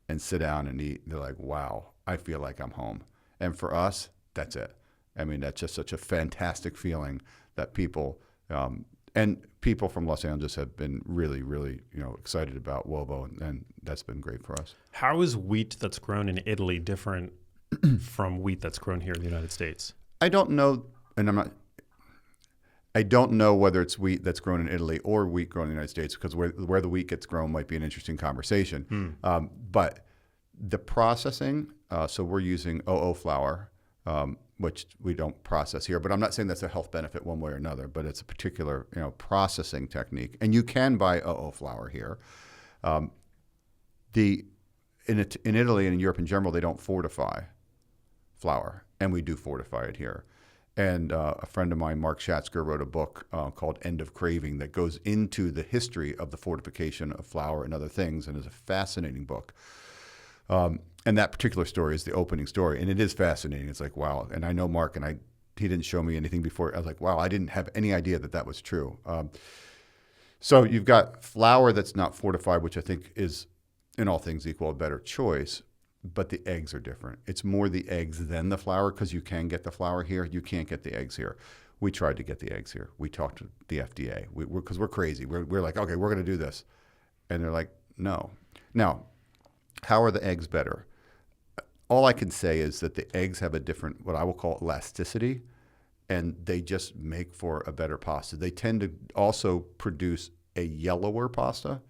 and sit down and eat. They're like, wow, I feel like I'm home. And for us, that's it. I mean, that's just such a fantastic feeling that people, and people from Los Angeles have been really, really, excited about Uovo, and that's been great for us. How is wheat that's grown in Italy different from wheat that's grown here in the United States? I don't know, and I don't know whether it's wheat that's grown in Italy or wheat grown in the United States, because where the wheat gets grown might be an interesting conversation. But the processing, so we're using 00 flour, which we don't process here. But I'm not saying that's a health benefit one way or another, but it's a particular processing technique. And you can buy 00 flour here. In Italy and in Europe in general, they don't fortify flour, and we do fortify it here. And a friend of mine, Mark Schatzker, wrote a book called End of Craving that goes into the history of the fortification of flour and other things, and is a fascinating book. And that particular story is the opening story, and it is fascinating. It's like, wow. And I know Mark, and he didn't show me anything before. I was like, wow, I didn't have any idea that was true. So you've got flour that's not fortified, which I think is, in all things equal, a better choice. But the eggs are different. It's more the eggs than the flour, because you can get the flour here. You can't get the eggs here. We tried to get the eggs here. We talked to the FDA because we're crazy. We're like, okay, we're going to do this. And they're like, no. Now, how are the eggs better? All I can say is that the eggs have a different, what I will call elasticity, and they just make for a better pasta. They tend to also produce a yellower pasta,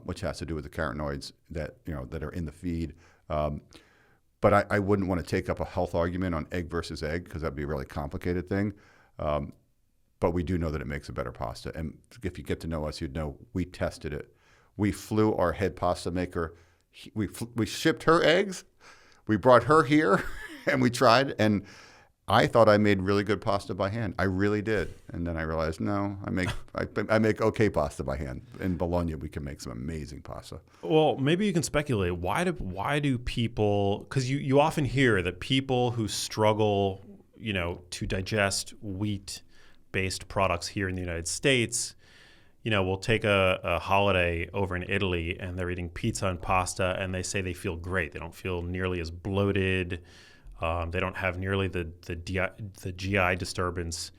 which has to do with the carotenoids that are in the feed. But I wouldn't want to take up a health argument on egg versus egg, because that'd be a really complicated thing. But we do know that it makes a better pasta. And if you get to know us, you'd know we tested it. We flew our head pasta maker. We shipped her eggs. We brought her here, and we tried. And I thought I made really good pasta by hand. I really did. And then I realized, no, I make okay pasta by hand. In Bologna, we can make some amazing pasta. Well, maybe you can speculate. Why do people, because you often hear that people who struggle, to digest wheat-based products here in the United States, will take a holiday over in Italy and they're eating pizza and pasta and they say they feel great. They don't feel nearly as bloated. They don't have nearly the GI disturbance,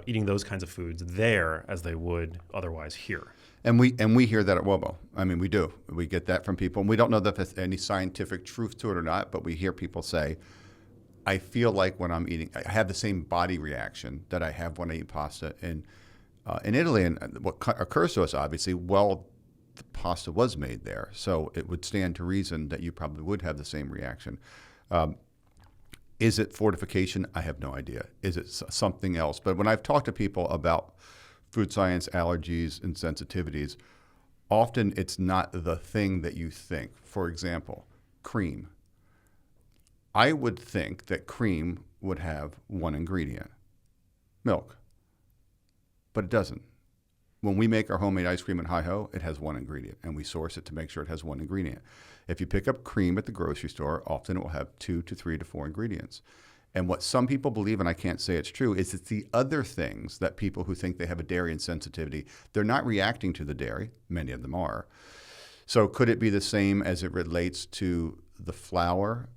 eating those kinds of foods there as they would otherwise here. And we hear that at Uovo. I mean, we do. We get that from people. And we don't know that there's any scientific truth to it or not, but we hear people say, I feel like when I'm eating, I have the same body reaction that I have when I eat pasta in Italy. And what occurs to us, obviously, the pasta was made there. So it would stand to reason that you probably would have the same reaction. Is it fortification? I have no idea. Is it something else? But when I've talked to people about food science, allergies, and sensitivities, often it's not the thing that you think. For example, cream. I would think that cream would have one ingredient, milk, but it doesn't. When we make our homemade ice cream at HiHo, it has one ingredient, and we source it to make sure it has one ingredient. If you pick up cream at the grocery store, often it will have 2 to 3 to 4 ingredients. And what some people believe, and I can't say it's true, is it's the other things that people who think they have a dairy insensitivity, they're not reacting to the dairy. Many of them are. So could it be the same as it relates to the flour?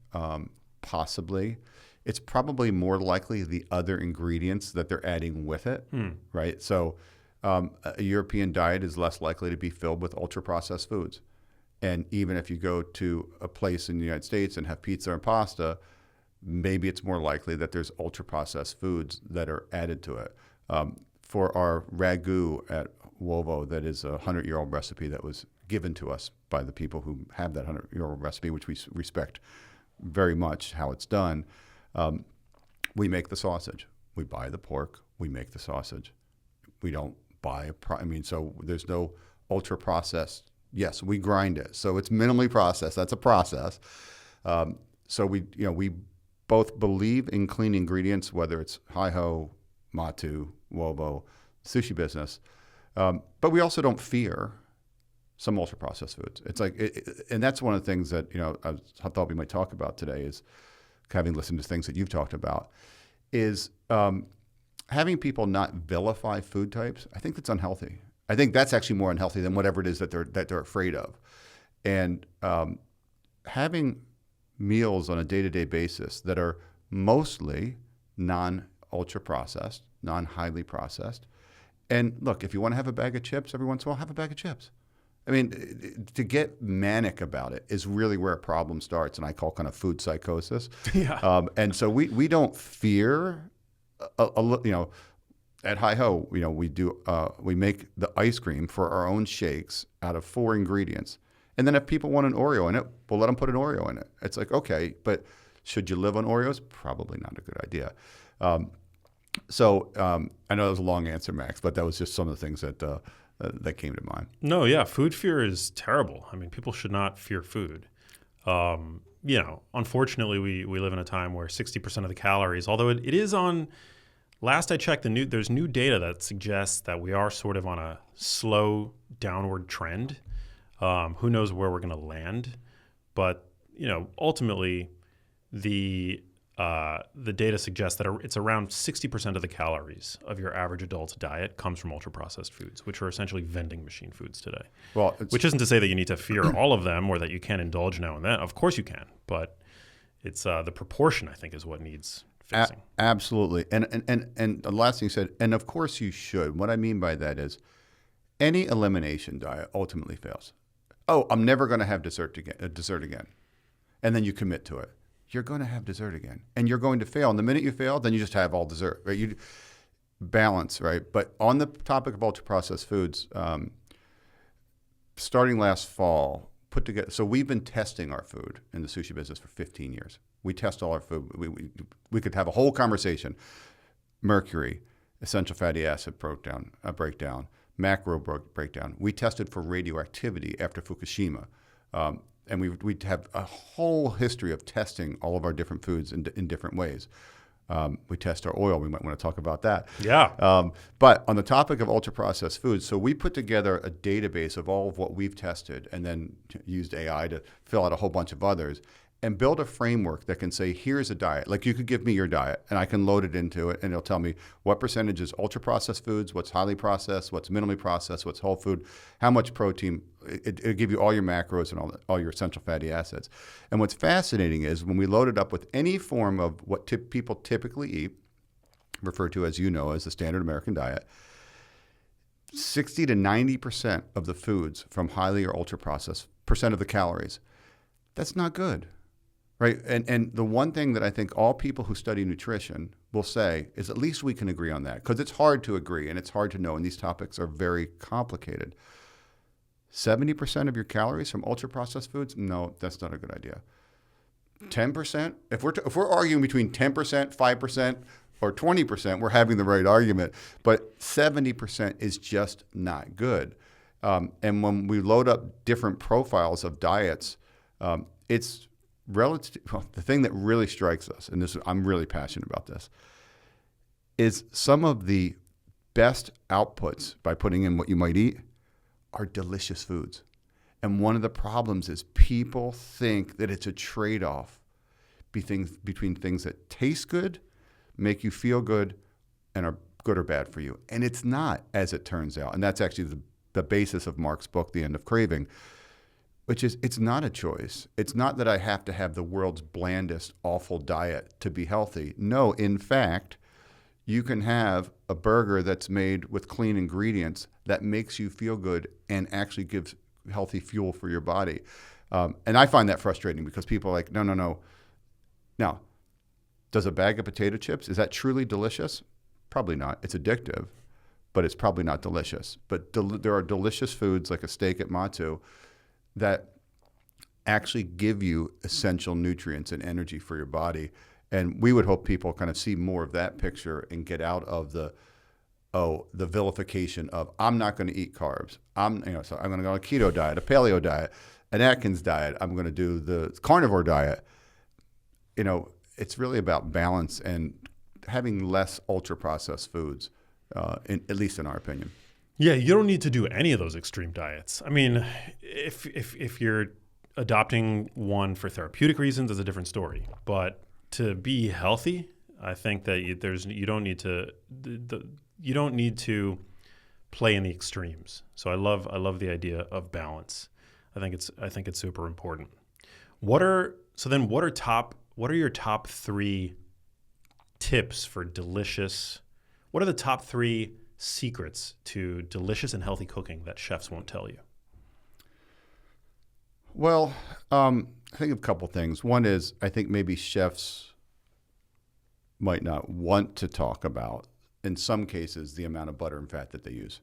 Possibly. It's probably more likely the other ingredients that they're adding with it, right? So a European diet is less likely to be filled with ultra-processed foods. And even if you go to a place in the United States and have pizza and pasta, maybe it's more likely that there's ultra-processed foods that are added to it. For our ragu at Uovo, that is a 100-year-old recipe that was given to us by the people who have that 100-year-old recipe, which we respect very much how it's done. We make the sausage. We buy the pork. We make the sausage. We don't buy so there's no ultra-processed. Yes, we grind it. So it's minimally processed. That's a process. So we both believe in clean ingredients, whether it's HiHo, Matu, Uovo, sushi business. But we also don't fear some ultra-processed foods. It's like, and that's one of the things that, I thought we might talk about today is, having listened to things that you've talked about, is having people not vilify food types. I think that's unhealthy. I think that's actually more unhealthy than whatever it is that they're afraid of. And having meals on a day-to-day basis that are mostly non-ultra processed, non-highly processed. And look, if you want to have a bag of chips every once in a while, have a bag of chips. I mean, to get manic about it is really where a problem starts, and I call kind of food psychosis. Yeah. And so we don't fear, at HiHo, we make the ice cream for our own shakes out of 4 ingredients. And then if people want an Oreo in it, we'll let them put an Oreo in it. It's like, okay, but should you live on Oreos? Probably not a good idea. So I know that was a long answer, Max, but that was just some of the things that that came to mind. No, yeah, food fear is terrible. I mean, people should not fear food. Unfortunately, we live in a time where 60% of the calories, although it is on, last I checked, there's new data that suggests that we are sort of on a slow downward trend. Who knows where we're going to land? But, ultimately, the data suggests that it's around 60% of the calories of your average adult's diet comes from ultra-processed foods, which are essentially vending machine foods today. Well, which isn't to say that you need to fear all of them or that you can't indulge now and then. Of course you can, but it's the proportion, I think, is what needs fixing. Absolutely. And the last thing you said, and of course you should. What I mean by that is any elimination diet ultimately fails. Oh, I'm never going to have dessert again. And then you commit to it. You're going to have dessert again, and you're going to fail. And the minute you fail, then you just have all dessert, right? You balance, right? But on the topic of ultra-processed foods, starting last fall, put together. So we've been testing our food in the sushi business for 15 years. We test all our food. We could have a whole conversation. Mercury, essential fatty acid breakdown, macro breakdown. We tested for radioactivity after Fukushima. And we have a whole history of testing all of our different foods in different ways. We test our oil. We might want to talk about that. Yeah. But on the topic of ultra-processed foods, so we put together a database of all of what we've tested and then used AI to fill out a whole bunch of others and build a framework that can say, here's a diet. Like you could give me your diet and I can load it into it and it'll tell me what percentage is ultra-processed foods, what's highly processed, what's minimally processed, what's whole food, how much protein. It'll give you all your macros and all your essential fatty acids. And what's fascinating is when we load it up with any form of what people typically eat, referred to as as the standard American diet, 60 to 90% of the foods from highly or ultra-processed, percent of the calories, that's not good. Right, and the one thing that I think all people who study nutrition will say is at least we can agree on that, because it's hard to agree and it's hard to know, and these topics are very complicated. 70% of your calories from ultra-processed foods? No, that's not a good idea. 10%? If we're arguing between 10%, 5%, or 20%, we're having the right argument. But 70% is just not good. And when we load up different profiles of diets, it's the thing that really strikes us, and I'm really passionate about this, is some of the best outputs by putting in what you might eat are delicious foods. And one of the problems is people think that it's a trade-off between things that taste good, make you feel good, and are good or bad for you. And it's not, as it turns out. And that's actually the basis of Mark's book, The End of Craving, which is it's not a choice. It's not that I have to have the world's blandest, awful diet to be healthy. No, in fact, you can have a burger that's made with clean ingredients that makes you feel good and actually gives healthy fuel for your body. And I find that frustrating because people are like, no. Now, does a bag of potato chips, is that truly delicious? Probably not. It's addictive, but it's probably not delicious. But there are delicious foods like a steak at Matu that actually give you essential nutrients and energy for your body. And we would hope people kind of see more of that picture and get out of the vilification of I'm not going to eat carbs. So I'm going to go on a keto diet, a paleo diet, an Atkins diet. I'm going to do the carnivore diet. It's really about balance and having less ultra-processed foods, at least in our opinion. Yeah, you don't need to do any of those extreme diets. I mean, if you're adopting one for therapeutic reasons, it's a different story. But to be healthy, I think that you don't need to play in the extremes. So I love the idea of balance. I think it's super important. What are your top 3 tips for delicious? What are the top 3 secrets to delicious and healthy cooking that chefs won't tell you? Well, I think of a couple things. One is I think maybe chefs might not want to talk about, in some cases, the amount of butter and fat that they use.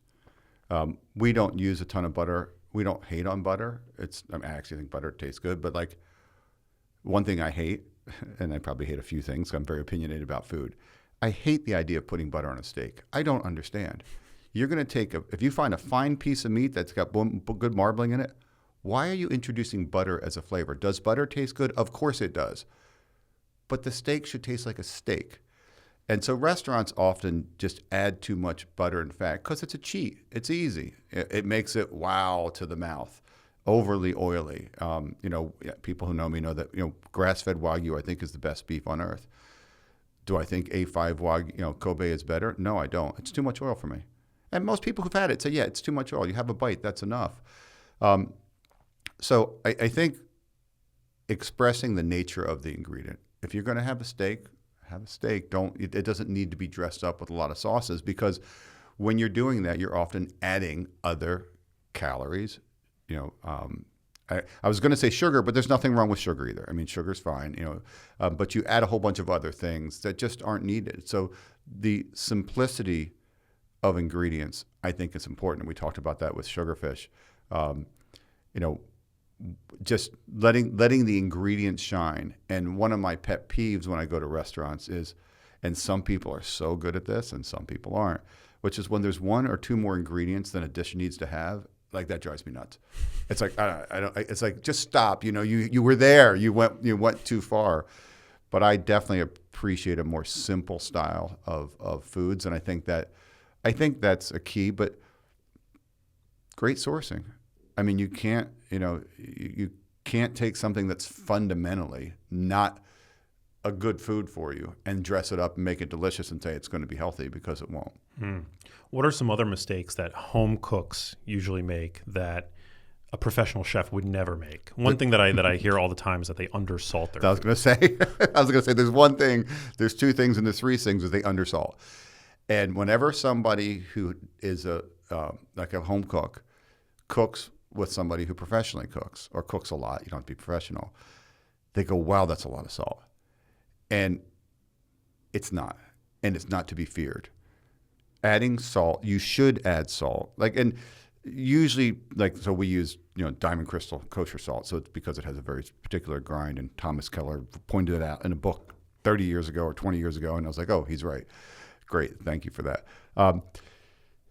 We don't use a ton of butter. We don't hate on butter. I actually think butter tastes good, but like one thing I hate, and I probably hate a few things, I'm very opinionated about food. I hate the idea of putting butter on a steak. I don't understand. You're going to take if you find a fine piece of meat that's got good marbling in it, why are you introducing butter as a flavor? Does butter taste good? Of course it does. But the steak should taste like a steak. And so restaurants often just add too much butter and fat because it's a cheat. It's easy. It makes it wow to the mouth, overly oily. People who know me know that grass-fed Wagyu I think is the best beef on earth. Do I think A5 Wagyu, Kobe is better? No, I don't. It's too much oil for me. And most people who've had it say, yeah, it's too much oil. You have a bite, that's enough. So I think expressing the nature of the ingredient. If you're going to have a steak, have a steak. It doesn't need to be dressed up with a lot of sauces, because when you're doing that, you're often adding other calories. I was going to say sugar, but there's nothing wrong with sugar either. I mean, sugar's fine, but you add a whole bunch of other things that just aren't needed. So the simplicity of ingredients, I think, is important. We talked about that with sugarfish. Just letting the ingredients shine. And one of my pet peeves when I go to restaurants is, and some people are so good at this and some people aren't, which is when there's one or two more ingredients than a dish needs to have. Like, that drives me nuts. It's like I don't. It's like, just stop. You were there. You went too far. But I definitely appreciate a more simple style of foods, and I think that's a key. But great sourcing. I mean, you can't take something that's fundamentally not a good food for you and dress it up and make it delicious and say it's going to be healthy, because it won't. What are some other mistakes that home cooks usually make that a professional chef would never make? One thing that I hear all the time is that they undersalt their I was going to say there's two things, and there's three things, is they undersalt. And whenever somebody who is like a home cook cooks with somebody who professionally cooks or cooks a lot, you don't have to be professional, they go, wow, that's a lot of salt. And it's not. And it's not to be feared. Adding salt, you should add salt. And usually, so we use, Diamond Crystal kosher salt. So it's because it has a very particular grind. And Thomas Keller pointed it out in a book 30 years ago or 20 years ago. And I was like, oh, he's right. Great. Thank you for that.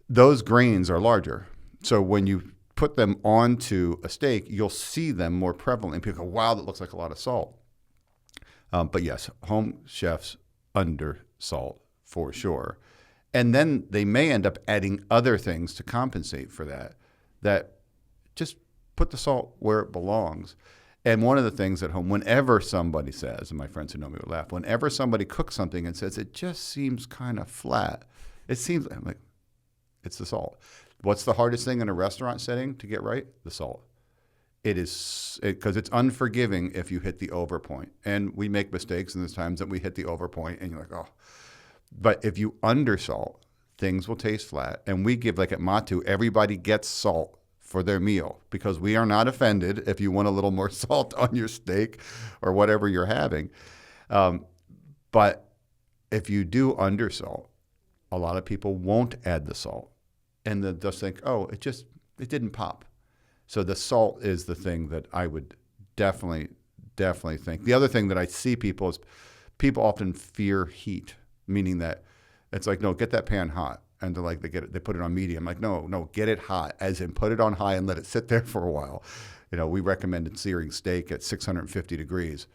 Those grains are larger. So when you put them onto a steak, you'll see them more prevalent. And people go, wow, that looks like a lot of salt. But yes, home chefs undersalt for sure. And then they may end up adding other things to compensate for that just put the salt where it belongs. And one of the things at home, whenever somebody says, and my friends who know me would laugh, whenever somebody cooks something and says, it just seems kind of flat, I'm like, it's the salt. What's the hardest thing in a restaurant setting to get right? The salt. It is, because it's unforgiving if you hit the over point. And we make mistakes, and there's times that we hit the over point and you're like, oh. But if you undersalt, things will taste flat. And we give, like at Matu, everybody gets salt for their meal, because we are not offended if you want a little more salt on your steak or whatever you're having. But if you do undersalt, a lot of people won't add the salt. And they'll just think, oh, it didn't pop. So the salt is the thing that I would definitely think. The other thing that I see people often fear heat, meaning that it's like, no, get that pan hot. And they're like, they put it on medium. Like, no, get it hot, as in put it on high and let it sit there for a while. We recommended searing steak at 650 degrees.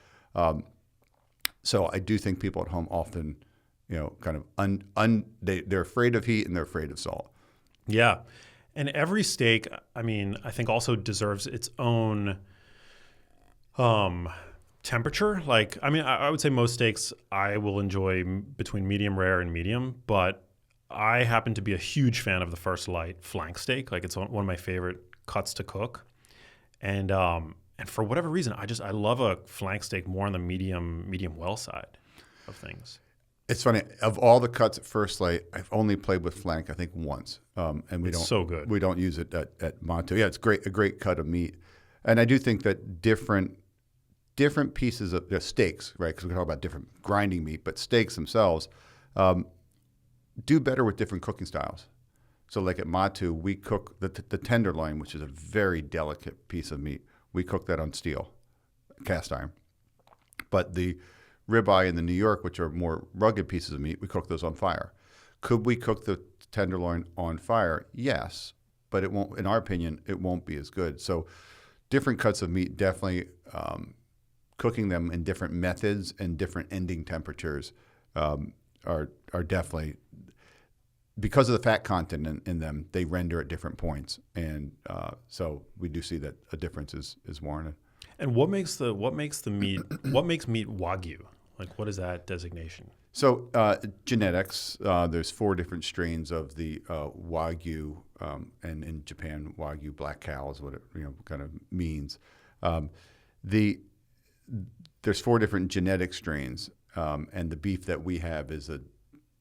So I do think people at home often, kind of they're afraid of heat and they're afraid of salt. Yeah. And every steak, I think also deserves its own temperature. I would say most steaks I will enjoy between medium rare and medium, but I happen to be a huge fan of the First Light flank steak. It's one of my favorite cuts to cook. And for whatever reason, I love a flank steak more on the medium well side of things. It's funny. Of all the cuts at First Light, I've only played with flank, I think, once, and it's so good. We don't use it at Matu. Yeah, it's a great cut of meat, and I do think that different pieces of steaks, right? Because we talk about different grinding meat, but steaks themselves do better with different cooking styles. So, like at Matu, we cook the tenderloin, which is a very delicate piece of meat. We cook that on steel, cast iron, but the ribeye and the New York, which are more rugged pieces of meat, we cook those on fire. Could we cook the tenderloin on fire? Yes, but it won't. In our opinion, it won't be as good. So, different cuts of meat definitely cooking them in different methods and different ending temperatures are definitely, because of the fat content in them, they render at different points, and so we do see that a difference is warranted. And what makes meat Wagyu? Like, what is that designation? So genetics, there's 4 different strains of the Wagyu, and in Japan, Wagyu black cow is what it kind of means. There's 4 different genetic strains, and the beef that we have is a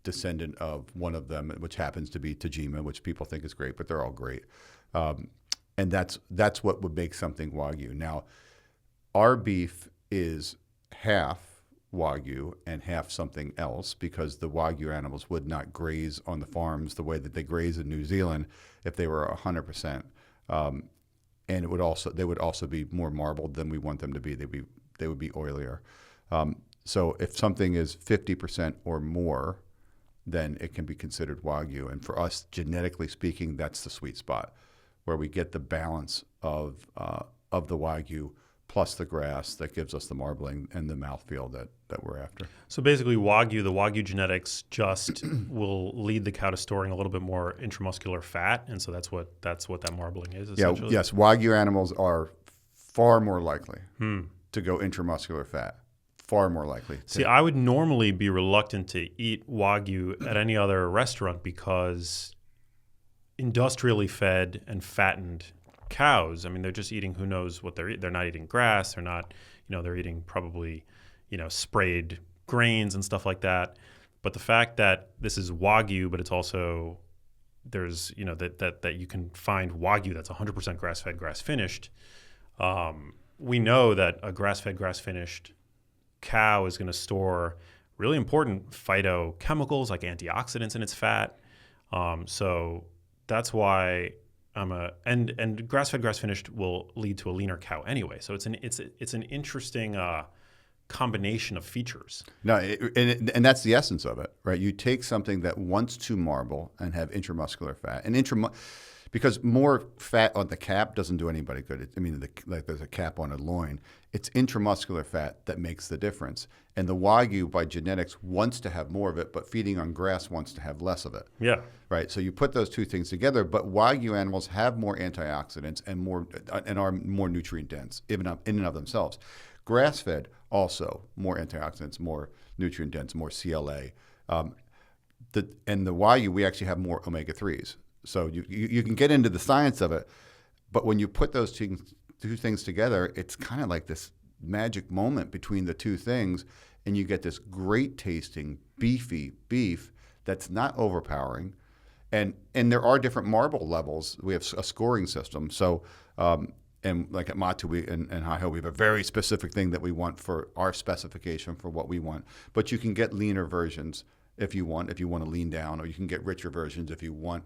descendant of one of them, which happens to be Tajima, which people think is great, but they're all great. And that's what would make something Wagyu. Now, our beef is half Wagyu and half something else, because the Wagyu animals would not graze on the farms the way that they graze in New Zealand if they were 100%. And they would also be more marbled than we want them to be. They would be oilier. So if something is 50% or more, then it can be considered Wagyu. And for us, genetically speaking, that's the sweet spot where we get the balance of the Wagyu plus the grass that gives us the marbling and the mouthfeel that we're after. So basically, the Wagyu genetics just will lead the cow to storing a little bit more intramuscular fat, and so that's what that marbling is, essentially? Yeah, yes. Wagyu animals are far more likely to go intramuscular fat. Far more likely. See, I would normally be reluctant to eat Wagyu at any other restaurant because industrially fed and fattened cows, I mean, they're just eating who knows what they're eating. They're not eating grass. They're not, they're eating probably, sprayed grains and stuff like that. But the fact that this is Wagyu, but it's also, there's, that you can find Wagyu that's 100% grass-fed, grass-finished. We know that a grass-fed, grass-finished cow is going to store really important phytochemicals like antioxidants in its fat. So that's why and grass-fed, grass-finished will lead to a leaner cow anyway. So it's an interesting combination of features. No, and that's the essence of it, right? You take something that wants to marble and have intramuscular fat, and because more fat on the cap doesn't do anybody good. Like there's a cap on a loin. It's intramuscular fat that makes the difference. And the Wagyu, by genetics, wants to have more of it, but feeding on grass wants to have less of it. Yeah. Right. So you put those two things together, but Wagyu animals have more antioxidants and are more nutrient dense, even in and of themselves. Grass-fed also more antioxidants, more nutrient dense, more CLA. And the Wagyu, we actually have more omega-3s. So you can get into the science of it, but when you put those two things together, it's kind of like this magic moment between the two things, and you get this great tasting beefy beef that's not overpowering. And there are different marble levels. We have a scoring system. So and like at Matu and HiHo, we have a very specific thing that we want for our specification for what we want. But you can get leaner versions if you want to lean down, or you can get richer versions if you want.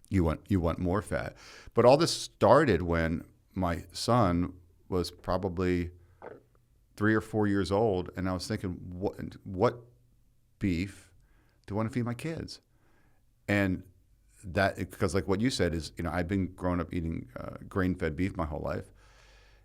You want more fat. But all this started when my son was probably 3 or 4 years old, and I was thinking, what beef do I want to feed my kids? And that, because like what you said is, I've been growing up eating grain-fed beef my whole life.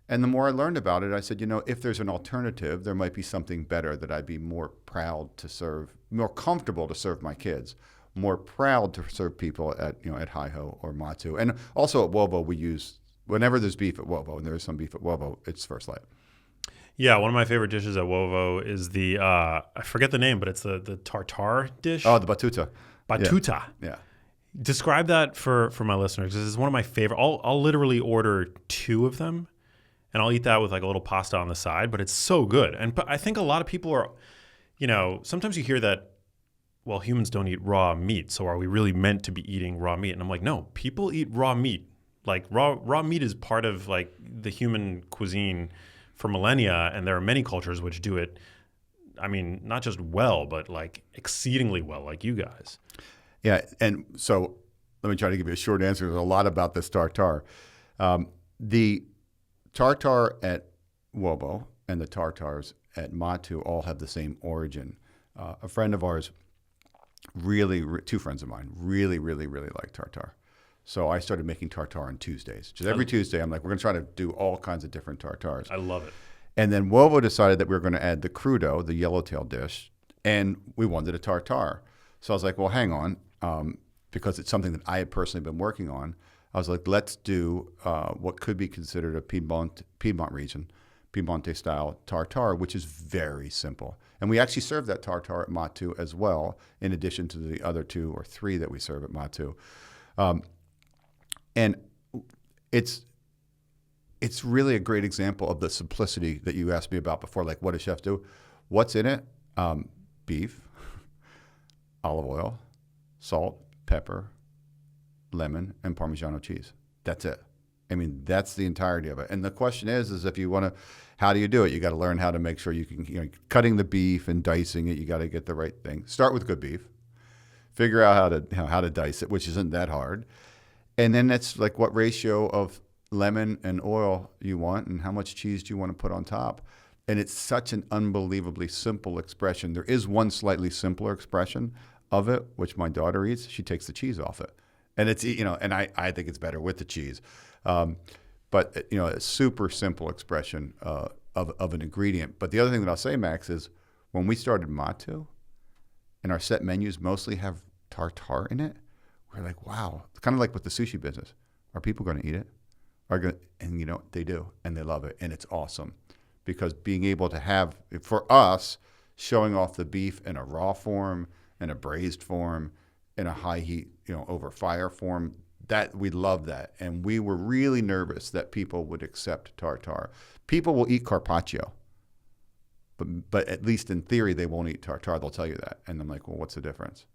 And the more I learned about it, I said, if there's an alternative, there might be something better that I'd be more proud to serve, more comfortable to serve my kids, more proud to serve people at HiHo or Matu. And also at Uovo, we use, whenever there's beef at Uovo, and there is some beef at Uovo, it's First Light. Yeah, one of my favorite dishes at Uovo is the, I forget the name, but it's the tartare dish. Oh, the batuta. Batuta. Yeah. Describe that for my listeners, because it's one of my favorite. I'll literally order 2 of them, and I'll eat that with like a little pasta on the side, but it's so good. But I think a lot of people are, sometimes you hear that, well, humans don't eat raw meat, so are we really meant to be eating raw meat? And I'm like, no, people eat raw meat. Like raw meat is part of like the human cuisine for millennia, and there are many cultures which do it, not just well, but like exceedingly well, like you guys. Yeah, and so let me try to give you a short answer. There's a lot about this tartare. The tartare at Uovo and the tartares at Matu all have the same origin. A friend of ours two friends of mine really like tartare. So I started making tartare on Tuesdays. Just every Tuesday, I'm like, we're going to try to do all kinds of different tartares. I love it. And then Uovo decided that we were going to add the crudo, the yellowtail dish, and we wanted a tartare. So I was like, well, hang on, because it's something that I had personally been working on. I was like, let's do what could be considered a Piedmont region, Piemonte style tartare, which is very simple. And we actually serve that tartare at Matu as well, in addition to the other 2 or 3 that we serve at Matu. And it's really a great example of the simplicity that you asked me about before. Like, what does chefs do? What's in it? Beef, olive oil, salt, pepper, lemon, and Parmigiano cheese. That's it. I mean, that's the entirety of it. And the question is if you want to, how do you do it? You got to learn how to make sure you can, cutting the beef and dicing it. You got to get the right thing. Start with good beef. Figure out how to dice it, which isn't that hard. And then it's like what ratio of lemon and oil you want and how much cheese do you want to put on top. And it's such an unbelievably simple expression. There is one slightly simpler expression of it, which my daughter eats. She takes the cheese off it. And it's, and I think it's better with the cheese. But, a super simple expression of an ingredient. But the other thing that I'll say, Max, is when we started Matu and our set menus mostly have tartare in it, we're like, wow. It's kind of like with the sushi business. Are people going to eat it? And they do, and they love it, and it's awesome. Because being able to have, for us, showing off the beef in a raw form, in a braised form, in a high heat, over fire form, that we love that. And we were really nervous that people would accept tartare. People will eat carpaccio, but at least in theory, they won't eat tartare. They'll tell you that. And I'm like, well, what's the difference?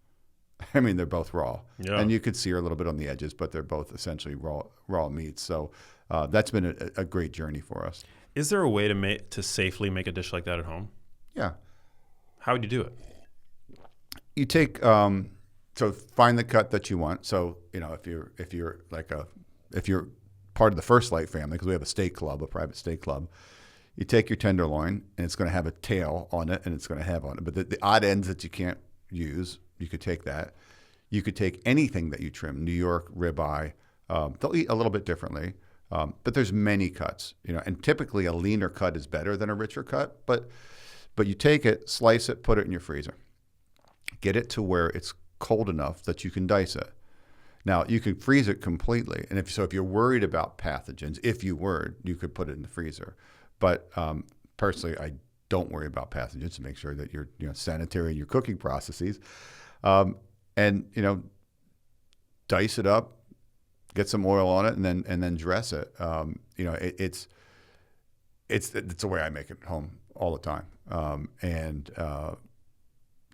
I mean, they're both raw. Yeah. And you could sear a little bit on the edges, but they're both essentially raw meats. So that's been a great journey for us. Is there a way to safely make a dish like that at home? Yeah. How would you do it? You take so find the cut that you want. So if you're part of the First Light family, because we have a steak club, a private steak club, you take your tenderloin and it's going to have a tail on it and it's going to have on it, but the odd ends that you can't use, you could take that. You could take anything that you trim, New York ribeye. They'll eat a little bit differently, but there's many cuts, and typically a leaner cut is better than a richer cut. But you take it, slice it, put it in your freezer. Get it to where it's cold enough that you can dice it. Now, you could freeze it completely, and if you're worried about pathogens, you could put it in the freezer. But personally, I don't worry about pathogens to make sure that you're sanitary in your cooking processes. And dice it up, get some oil on it, and then dress it. It's the way I make it at home all the time.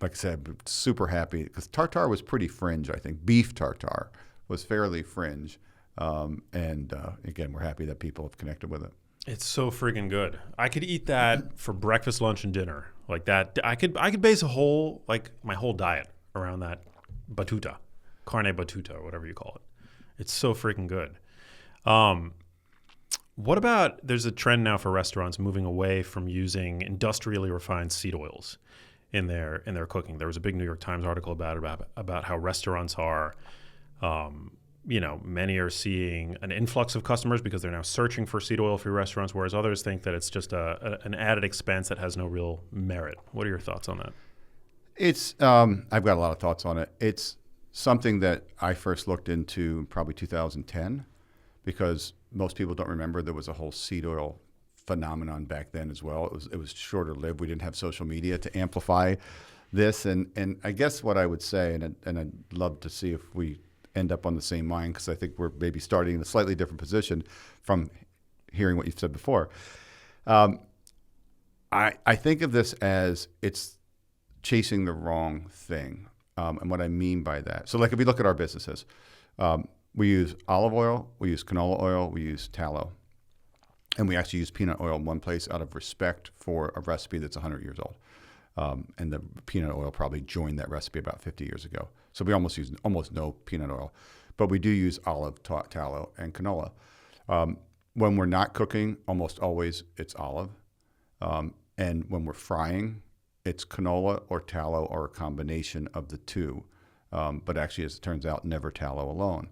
Like I said, I'm super happy because tartare was pretty fringe. I think beef tartare was fairly fringe, and again, we're happy that people have connected with it. It's so freaking good. I could eat that for breakfast, lunch, and dinner like that. I could base my whole diet around that battuta, carne battuta, whatever you call it. It's so freaking good. What about, there's a trend now for restaurants moving away from using industrially refined seed oils in their cooking. There was a big New York Times article about how restaurants are, many are seeing an influx of customers because they're now searching for seed oil-free restaurants, whereas others think that it's just an added expense that has no real merit. What are your thoughts on that? It's I've got a lot of thoughts on it. It's something that I first looked into probably 2010 because most people don't remember there was a whole seed oil phenomenon back then as well. It was shorter lived. We didn't have social media to amplify this, and I guess what I would say, and I'd love to see if we end up on the same mind because I think we're maybe starting in a slightly different position from hearing what you've said before. I think of this as it's chasing the wrong thing. And what I mean by that, so like if we look at our businesses, we use olive oil, we use canola oil, we use tallow. And we actually use peanut oil in one place out of respect for a recipe that's 100 years old. And the peanut oil probably joined that recipe about 50 years ago. So we almost use almost no peanut oil. But we do use olive, tallow, and canola. When we're not cooking, almost always it's olive. And when we're frying, it's canola or tallow or a combination of the two. but actually, as it turns out, never tallow alone.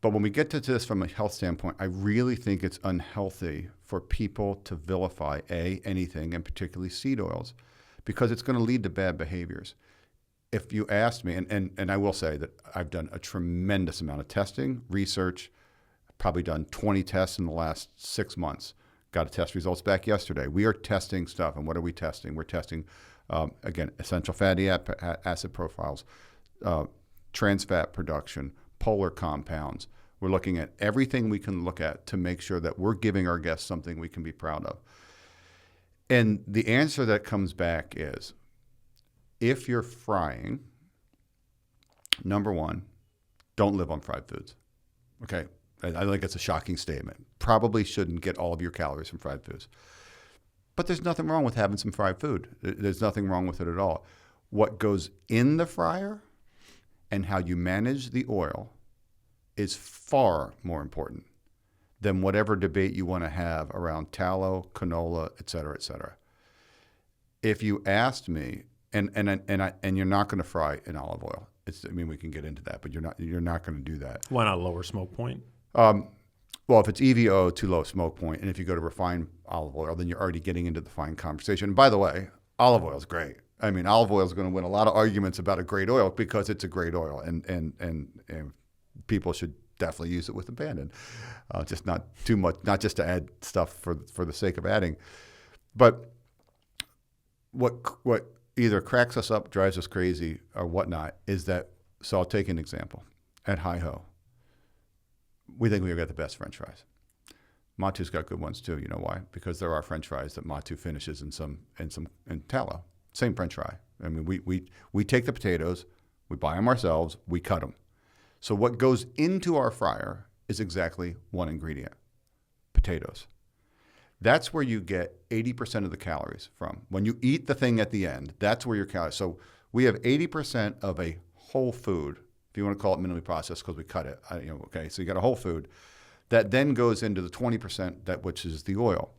But when we get to this from a health standpoint, I really think it's unhealthy for people to vilify anything, and particularly seed oils, because it's going to lead to bad behaviors. If you asked me, and I will say that I've done a tremendous amount of testing, research, probably done 20 tests in the last 6 months. Got to test results back yesterday. We are testing stuff, and what are we testing? We're testing, again, essential fatty acid profiles, trans fat production, polar compounds. We're looking at everything we can look at to make sure that we're giving our guests something we can be proud of. And the answer that comes back is, if you're frying, number one, don't live on fried foods. Okay, I think it's a shocking statement. Probably shouldn't get all of your calories from fried foods. But there's nothing wrong with having some fried food. There's nothing wrong with it at all. What goes in the fryer and how you manage the oil is far more important than whatever debate you want to have around tallow, canola, et cetera, et cetera. If you asked me, and you're not going to fry in olive oil. We can get into that, but you're not going to do that. Why not lower smoke point? Well, if it's EVO, too low smoke point, and if you go to refined olive oil, then you're already getting into the fine conversation. And by the way, olive oil is great. Olive oil is going to win a lot of arguments about a great oil because it's a great oil, and people should definitely use it with abandon, just not too much, not just to add stuff for the sake of adding. But what either cracks us up, drives us crazy, or whatnot is that. So I'll take an example. At HiHo, we think we've got the best French fries. Matu's got good ones too. You know why? Because there are French fries that Matu finishes in tallow. Same French fry. We take the potatoes, we buy them ourselves, we cut them. So what goes into our fryer is exactly one ingredient: potatoes. That's where you get 80% of the calories from. When you eat the thing at the end, that's where your calories. So we have 80% of a whole food, if you want to call it minimally processed because we cut it. Okay, so you got a whole food that then goes into the 20% which is the oil.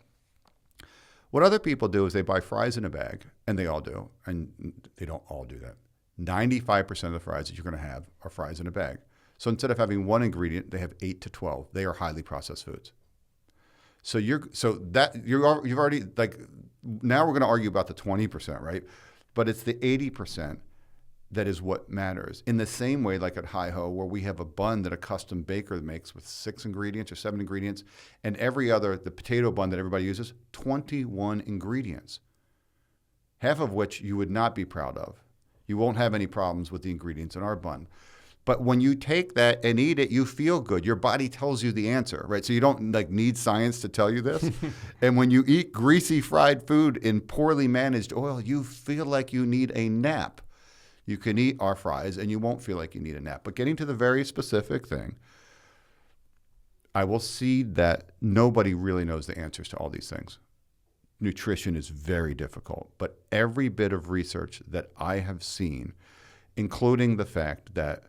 What other people do is they buy fries in a bag, and they all do, and they don't all do that. 95% of the fries that you're going to have are fries in a bag. So instead of having one ingredient, they have 8 to 12. They are highly processed foods. So you've already, like, now we're going to argue about the 20%, right? But it's the 80% that is what matters. In the same way, like at HiHo, where we have a bun that a custom baker makes with 6 ingredients or 7 ingredients, and the potato bun that everybody uses, 21 ingredients, half of which you would not be proud of. You won't have any problems with the ingredients in our bun. But when you take that and eat it, you feel good. Your body tells you the answer, right? So you don't need science to tell you this. And when you eat greasy fried food in poorly managed oil, you feel like you need a nap. You can eat our fries and you won't feel like you need a nap. But getting to the very specific thing, I will see that nobody really knows the answers to all these things. Nutrition is very difficult, but every bit of research that I have seen, including the fact that,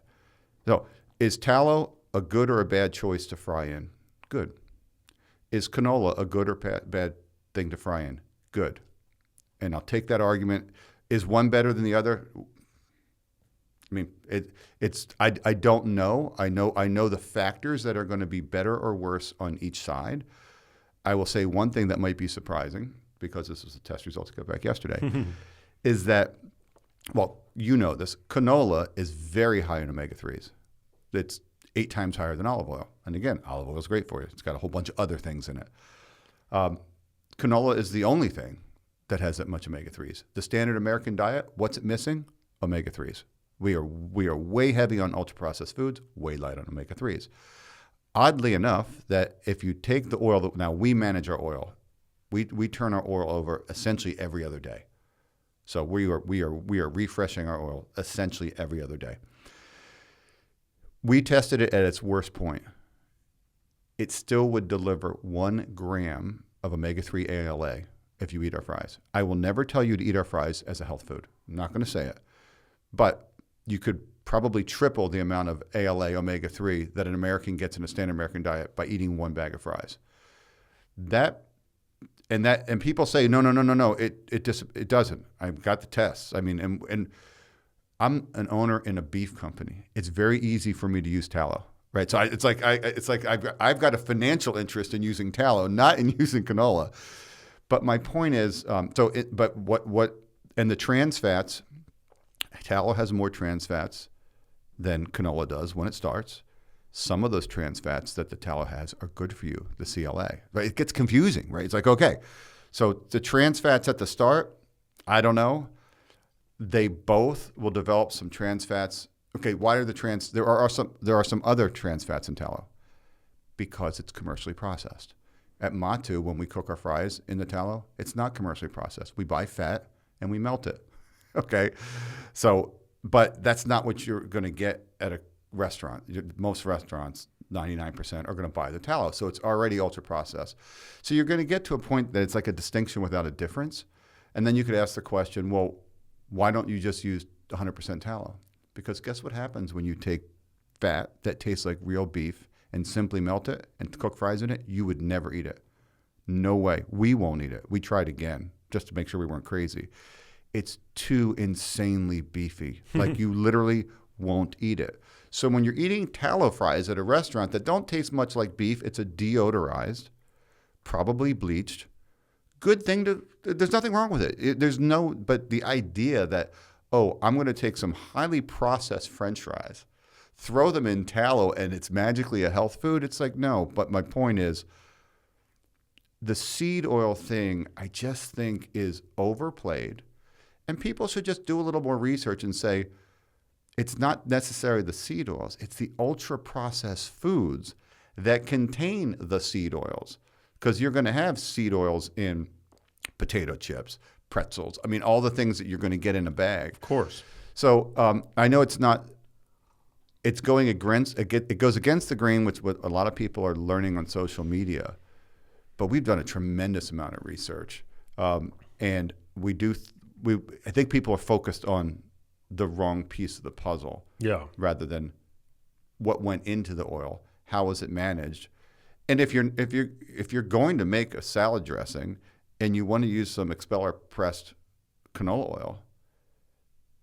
is tallow a good or a bad choice to fry in? Good. Is canola a good or bad thing to fry in? Good. And I'll take that argument. Is one better than the other? I don't know. I know the factors that are going to be better or worse on each side. I will say one thing that might be surprising, because this was the test results that got back yesterday, is that, you know this, canola is very high in omega-3s. It's 8 times higher than olive oil. And again, olive oil is great for you. It's got a whole bunch of other things in it. Canola is the only thing that has that much omega-3s. The standard American diet, what's it missing? Omega-3s. We are way heavy on ultra-processed foods, way light on omega-3s. Oddly enough, that if you take the oil, now we manage our oil. We turn our oil over essentially every other day. So we are refreshing our oil essentially every other day. We tested it at its worst point. It still would deliver 1 gram of omega-3 ALA if you eat our fries. I will never tell you to eat our fries as a health food. I'm not going to say it. But you could probably triple the amount of ALA omega-3 that an American gets in a standard American diet by eating 1 bag of fries. And people say no. It doesn't. I've got the tests. And I'm an owner in a beef company. It's very easy for me to use tallow, right? So I've got a financial interest in using tallow, not in using canola. But my point is, and the trans fats, tallow has more trans fats than canola does when it starts. Some of those trans fats that the tallow has are good for you, the CLA. Right? It gets confusing, right? It's like, okay, so the trans fats at the start, I don't know. They both will develop some trans fats. Okay, why are there are some other trans fats in tallow? Because it's commercially processed. At Matu, when we cook our fries in the tallow, it's not commercially processed. We buy fat and we melt it. Okay, so but that's not what you're going to get at a restaurant. Most restaurants, 99%, are going to buy the tallow, so it's already ultra processed. So you're going to get to a point that it's like a distinction without a difference, and then you could ask the question, well, why don't you just use 100% tallow? Because guess what happens when you take fat that tastes like real beef and simply melt it and cook fries in it? You would never eat it. No way. We won't eat it. We tried again just to make sure we weren't crazy. It's too insanely beefy. Like you literally won't eat it. So when you're eating tallow fries at a restaurant that don't taste much like beef, it's a deodorized, probably bleached, good thing there's nothing wrong with it. But the idea that, oh, I'm going to take some highly processed French fries, throw them in tallow, and it's magically a health food, it's like, no. But my point is, the seed oil thing, I just think is overplayed. And people should just do a little more research and say, it's not necessarily the seed oils, it's the ultra-processed foods that contain the seed oils. Because you're going to have seed oils in potato chips, pretzels. I mean, all the things that you're going to get in a bag. Of course. So I know it's going against, it goes against the grain, which what a lot of people are learning on social media. But we've done a tremendous amount of research. And I think people are focused on the wrong piece of the puzzle. Yeah. Rather than what went into the oil, how was it managed? And if you're going to make a salad dressing and you want to use some expeller pressed canola oil,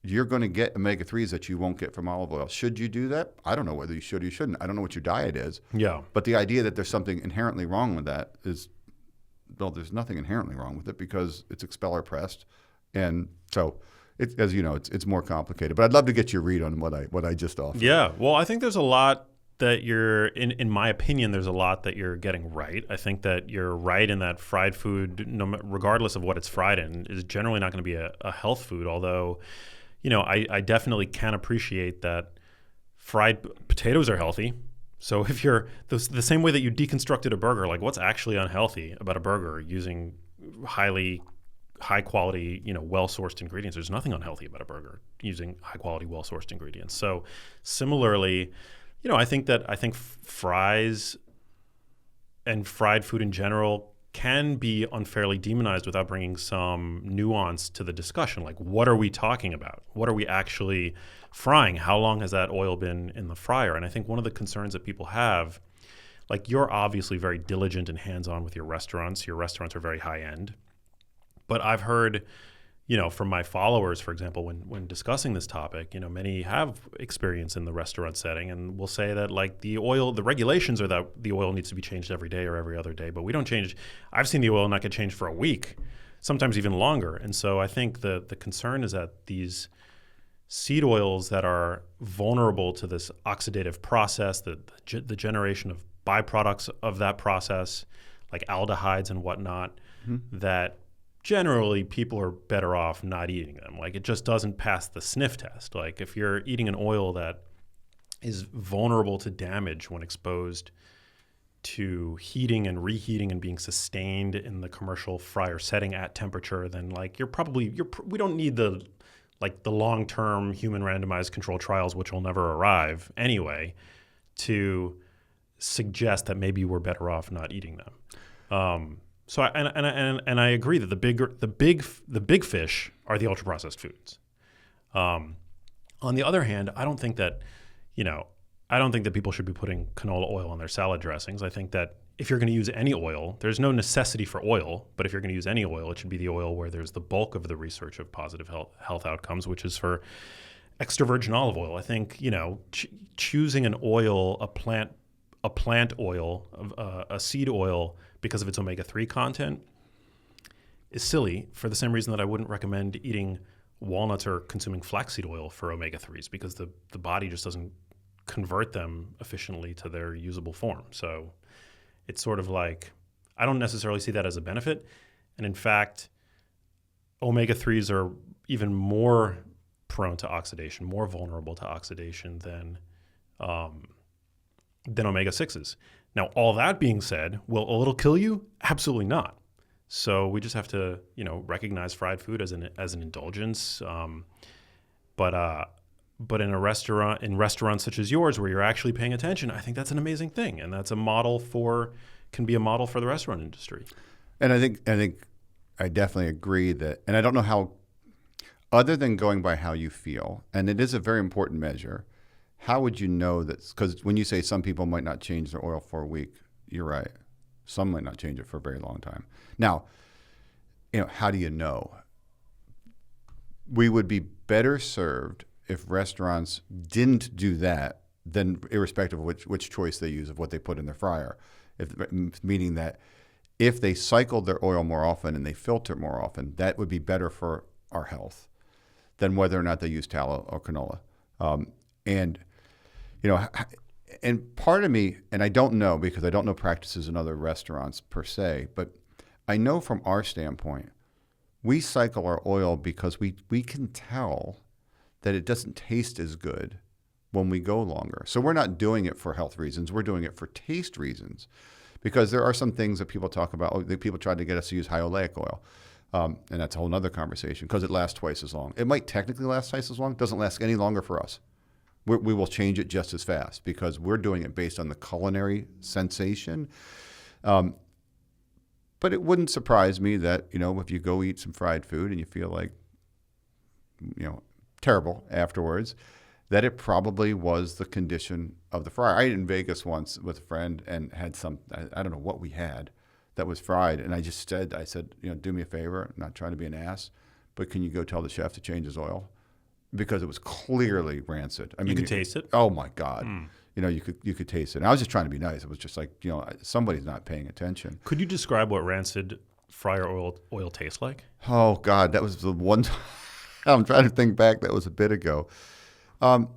you're going to get omega-3s that you won't get from olive oil. Should you do that? I don't know whether you should or you shouldn't. I don't know what your diet is. Yeah. But the idea that there's something inherently wrong with that is, well, there's nothing inherently wrong with it because it's expeller pressed. And so, as you know, it's more complicated. But I'd love to get your read on what I just offered. Yeah. Well, I think there's a lot that you're, in my opinion, there's a lot that you're getting right. I think that you're right in that fried food, regardless of what it's fried in, is generally not going to be a health food. Although, I definitely can appreciate that fried potatoes are healthy. So if you're the same way that you deconstructed a burger, like what's actually unhealthy about a burger using high quality, well-sourced ingredients. There's nothing unhealthy about a burger using high quality, well-sourced ingredients. So similarly, I think fries and fried food in general can be unfairly demonized without bringing some nuance to the discussion. Like, what are we talking about? What are we actually frying? How long has that oil been in the fryer? And I think one of the concerns that people have, like, you're obviously very diligent and hands-on with your restaurants. Your restaurants are very high-end. But I've heard, from my followers, for example, when discussing this topic, many have experience in the restaurant setting and will say that like the regulations are that the oil needs to be changed every day or every other day, but we don't change. I've seen the oil not get changed for a week, sometimes even longer. And so I think the concern is that these seed oils that are vulnerable to this oxidative process, the generation of byproducts of that process, like aldehydes and whatnot, that generally people are better off not eating them. Like it just doesn't pass the sniff test. Like if you're eating an oil that is vulnerable to damage when exposed to heating and reheating and being sustained in the commercial fryer setting at temperature, then like we don't need the long-term human randomized control trials, which will never arrive anyway, to suggest that maybe we're better off not eating them. So I agree that the big fish are the ultra processed foods. On the other hand, I don't think that people should be putting canola oil on their salad dressings. I think that if you're going to use any oil, there's no necessity for oil, but if you're going to use any oil, it should be the oil where there's the bulk of the research of positive health outcomes, which is for extra virgin olive oil. I think, choosing an oil, a plant oil, a seed oil because of its omega-3 content is silly for the same reason that I wouldn't recommend eating walnuts or consuming flaxseed oil for omega-3s because the body just doesn't convert them efficiently to their usable form. So it's sort of like, I don't necessarily see that as a benefit. And in fact, omega-3s are even more prone to oxidation, more vulnerable to oxidation than omega-6s. Now, all that being said, will a little kill you? Absolutely not. So we just have to, recognize fried food as an indulgence. But in restaurants such as yours, where you're actually paying attention, I think that's an amazing thing, and that's can be a model for the restaurant industry. And I think I definitely agree that, and I don't know how, other than going by how you feel, and it is a very important measure. How would you know that? Because when you say some people might not change their oil for a week, you're right. Some might not change it for a very long time. Now, how do you know? We would be better served if restaurants didn't do that, then irrespective of which choice they use of what they put in their fryer. Meaning that if they cycled their oil more often and they filter more often, that would be better for our health than whether or not they use tallow or canola. And part of me, and I don't know because I don't know practices in other restaurants per se, but I know from our standpoint, we cycle our oil because we can tell that it doesn't taste as good when we go longer. So we're not doing it for health reasons. We're doing it for taste reasons because there are some things that people talk about. People tried to get us to use high-oleic oil, and that's a whole other conversation because it lasts twice as long. It might technically last twice as long. It doesn't last any longer for us. We will change it just as fast because we're doing it based on the culinary sensation. But it wouldn't surprise me that, if you go eat some fried food and you feel like, terrible afterwards, that it probably was the condition of the fryer. I ate in Vegas once with a friend and had I don't know what we had that was fried. And I said, do me a favor, I'm not trying to be an ass, but can you go tell the chef to change his oil? Because it was clearly rancid. I mean, you could taste it? Oh my God. You could taste it. And I was just trying to be nice. It was just like, somebody's not paying attention. Could you describe what rancid fryer oil tastes like? Oh God, that was the one time. I'm trying to think back. That was a bit ago. When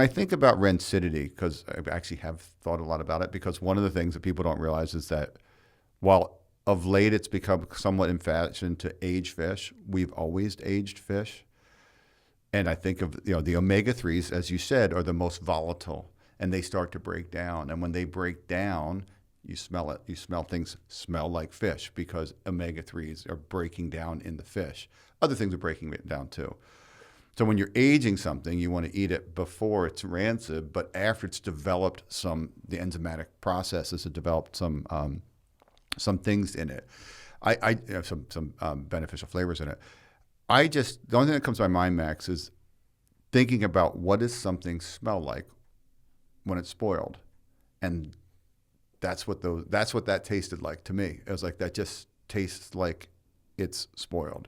I think about rancidity, because I actually have thought a lot about it, because one of the things that people don't realize is that while of late it's become somewhat in fashion to age fish, we've always aged fish. And I think of, the omega-3s, as you said, are the most volatile, and they start to break down. And when they break down, you smell it. You smell things smell like fish because omega-3s are breaking down in the fish. Other things are breaking it down too. So when you're aging something, you want to eat it before it's rancid, but after it's developed the enzymatic processes have developed some things in it. I have some beneficial flavors in it. The only thing that comes to my mind, Max, is thinking about what does something smell like when it's spoiled, and that's what that tasted like to me. It was like that just tastes like it's spoiled.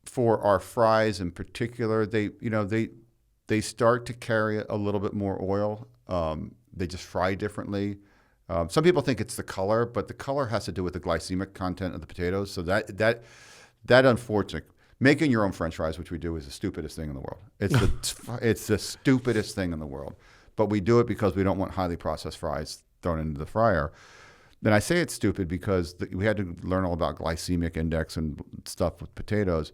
For our fries in particular, they start to carry a little bit more oil. They just fry differently. Some people think it's the color, but the color has to do with the glycemic content of the potatoes. So that unfortunate. Making your own French fries, which we do, is the stupidest thing in the world. It's the stupidest thing in the world. But we do it because we don't want highly processed fries thrown into the fryer. Then I say it's stupid because we had to learn all about glycemic index and stuff with potatoes.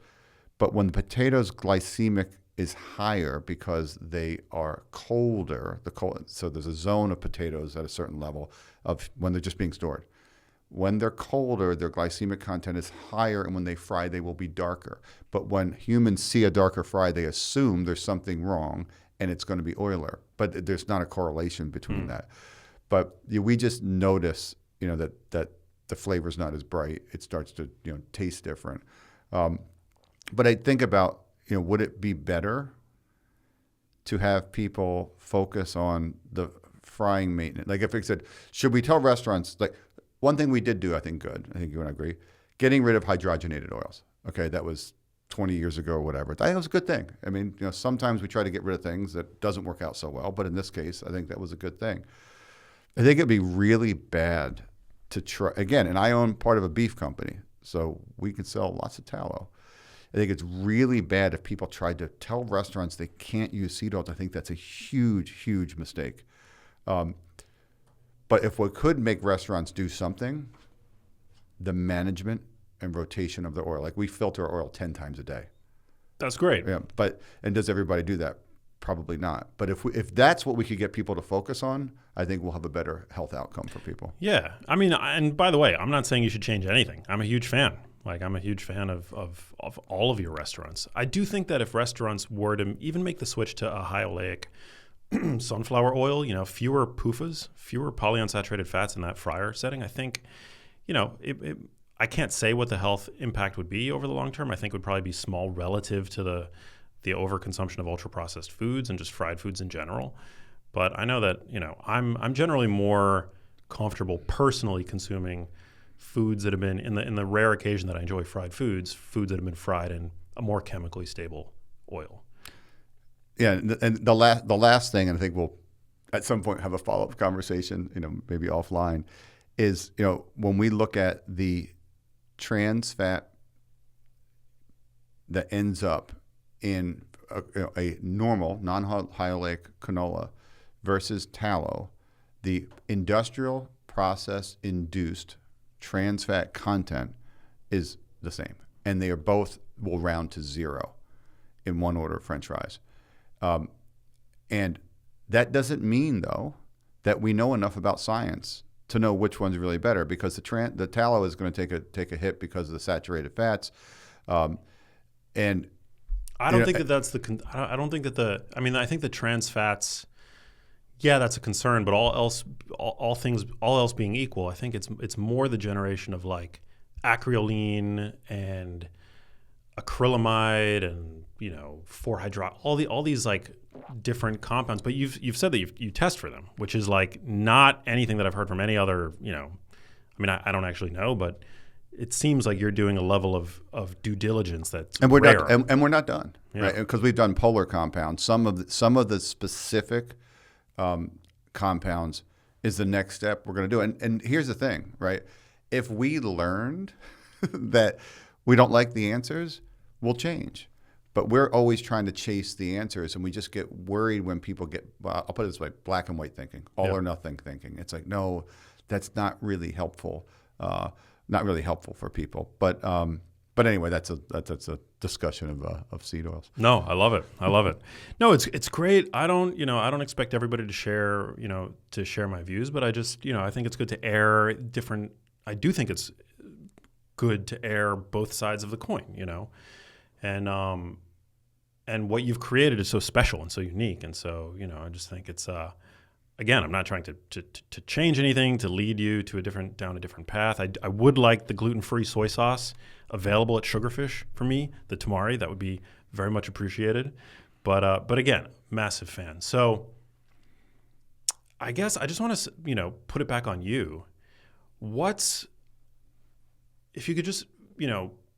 But when the potatoes' glycemic is higher because they are colder, so there's a zone of potatoes at a certain level of when they're just being stored. When they're colder, their glycemic content is higher, and when they fry, they will be darker. But when humans see a darker fry, they assume there's something wrong, and it's going to be oilier. But there's not a correlation between that. But we just notice, that the flavor's not as bright. It starts to, taste different. But I think about, would it be better to have people focus on the frying maintenance? Like if I said, should we tell restaurants, like one thing we did do, I think good, I think you and I agree, getting rid of hydrogenated oils. Okay, that was 20 years ago or whatever. I think it was a good thing. I mean, sometimes we try to get rid of things that doesn't work out so well, but in this case, I think that was a good thing. I think it'd be really bad to try, again, and I own part of a beef company, so we can sell lots of tallow. I think it's really bad if people try to tell restaurants they can't use seed oils. I think that's a huge, huge mistake. But if we could make restaurants do something, the management and rotation of the oil, like we filter our oil 10 times a day. That's great. Yeah, and does everybody do that? Probably not. But if that's what we could get people to focus on, I think we'll have a better health outcome for people. Yeah. I mean, and by the way, I'm not saying you should change anything. I'm a huge fan. Like, I'm a huge fan of all of your restaurants. I do think that if restaurants were to even make the switch to a high oleic sunflower oil, fewer PUFAs, fewer polyunsaturated fats in that fryer setting, I think, I can't say what the health impact would be over the long term. I think it would probably be small relative to the overconsumption of ultra-processed foods and just fried foods in general. But I know that, I'm generally more comfortable personally consuming foods that have been, in the rare occasion that I enjoy fried foods that have been fried in a more chemically stable oil. Yeah, and the last thing, and I think we'll at some point have a follow-up conversation, maybe offline, is, when we look at the trans fat that ends up in a normal non-high oleic canola versus tallow, the industrial process induced trans fat content is the same, and they are both will round to zero in one order of French fries. And that doesn't mean, though, that we know enough about science to know which one's really better, because the tallow is going to take a hit because of the saturated fats, and I don't think I don't think that I think the trans fats, yeah, that's a concern, but all else being equal, I think it's more the generation of like acrolein and acrylamide and 4-hydro, all these like different compounds. But you've said that you test for them, which is like not anything that I've heard from any other. I don't actually know, but it seems like you're doing a level of due diligence that's and we're rare. not and we're not done, Yeah. right? Because we've done polar compounds. Some of the specific compounds is the next step we're going to do. And here's the thing, right? If we learned that we don't like the answers, we'll change. But we're always trying to chase the answers, and we just get worried when people get, well, I'll put it this way, black and white thinking, all or nothing thinking. It's like, no, that's not really helpful. Not really helpful for people. But anyway, that's a discussion of seed oils. No, I love it. No, it's great. I don't expect everybody to share my views, but I just, I think it's good to air different. I do think it's good to air both sides of the coin, and what you've created is so special and so unique. And so, I just think it's, again, I'm not trying to change anything, to lead you down a different path. I would like the gluten-free soy sauce available at Sugarfish for me, the tamari. That would be very much appreciated. But again, massive fan. So I guess I just want to, put it back on you. If you could just,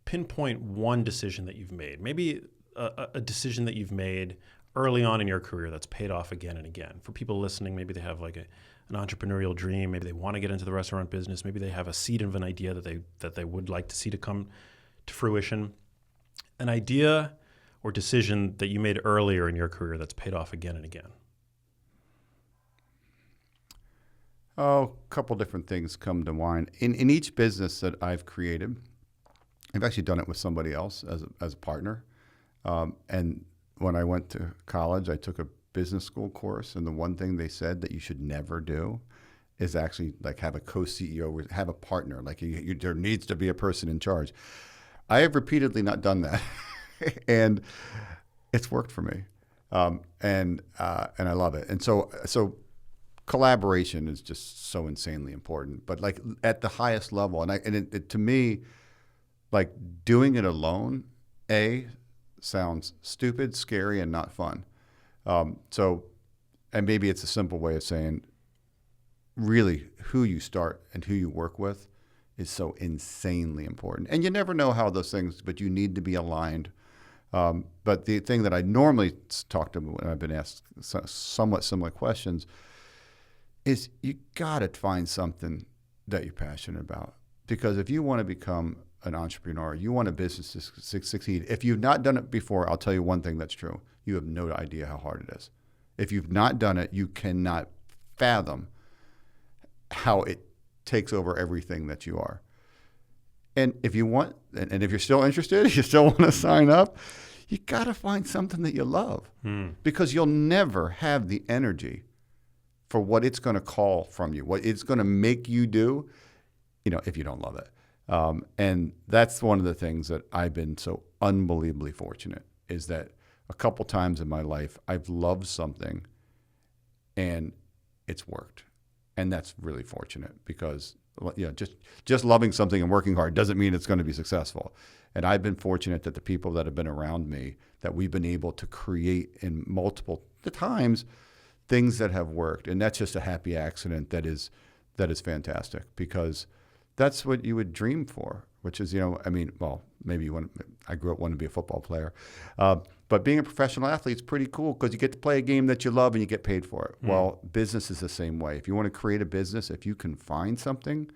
pinpoint one decision that you've made, maybe a decision that you've made early on in your career that's paid off again and again. For people listening, maybe they have like an entrepreneurial dream. Maybe they want to get into the restaurant business. Maybe they have a seed of an idea that they would like to see to come to fruition. An idea or decision that you made earlier in your career that's paid off again and again. Oh, a couple different things come to mind. In each business that I've created, I've actually done it with somebody else as a partner. And when I went to college, I took a business school course, and the one thing they said that you should never do is actually like have a co-CEO, have a partner. Like there needs to be a person in charge. I have repeatedly not done that, and it's worked for me, and I love it. And so collaboration is just so insanely important. But like at the highest level, and it to me, like doing it alone, sounds stupid, scary, and not fun. And maybe it's a simple way of saying, really, who you start and who you work with is so insanely important. And you never know how those things, but you need to be aligned But the thing that I normally talk to when I've been asked somewhat similar questions is you got to find something that you're passionate about. Because if you want to become an entrepreneur, you want a business to succeed. If you've not done it before, I'll tell you one thing that's true. You have no idea how hard it is. If you've not done it, you cannot fathom how it takes over everything that you are. And if you want, and if you're still interested, you still want to sign up, you got to find something that you love, because you'll never have the energy for what it's going to call from you, what it's going to make you do, if you don't love it. And that's one of the things that I've been so unbelievably fortunate, is that a couple times in my life, I've loved something and it's worked. And that's really fortunate, because just loving something and working hard doesn't mean it's going to be successful. And I've been fortunate that the people that have been around me, that we've been able to create in multiple times things that have worked. And that's just a happy accident that is fantastic, because that's what you would dream for, which is, maybe I grew up wanting to be a football player. But being a professional athlete is pretty cool, because you get to play a game that you love and you get paid for it. Well, business is the same way. If you want to create a business, if you can find something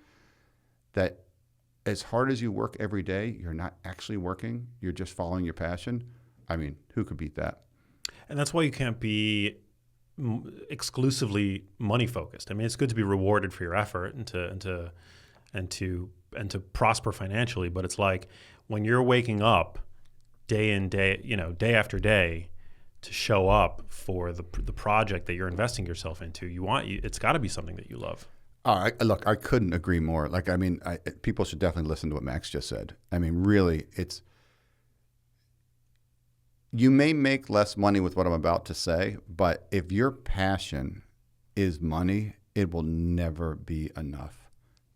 that, as hard as you work every day, you're not actually working, you're just following your passion, who could beat that? And that's why you can't be exclusively money focused. It's good to be rewarded for your effort and to prosper financially, but it's like when you're waking up day in day, day after day, to show up for the project that you're investing yourself into, it's got to be something that you love. Look, I couldn't agree more. People should definitely listen to what Max just said. Really, you may make less money with what I'm about to say, but if your passion is money, it will never be enough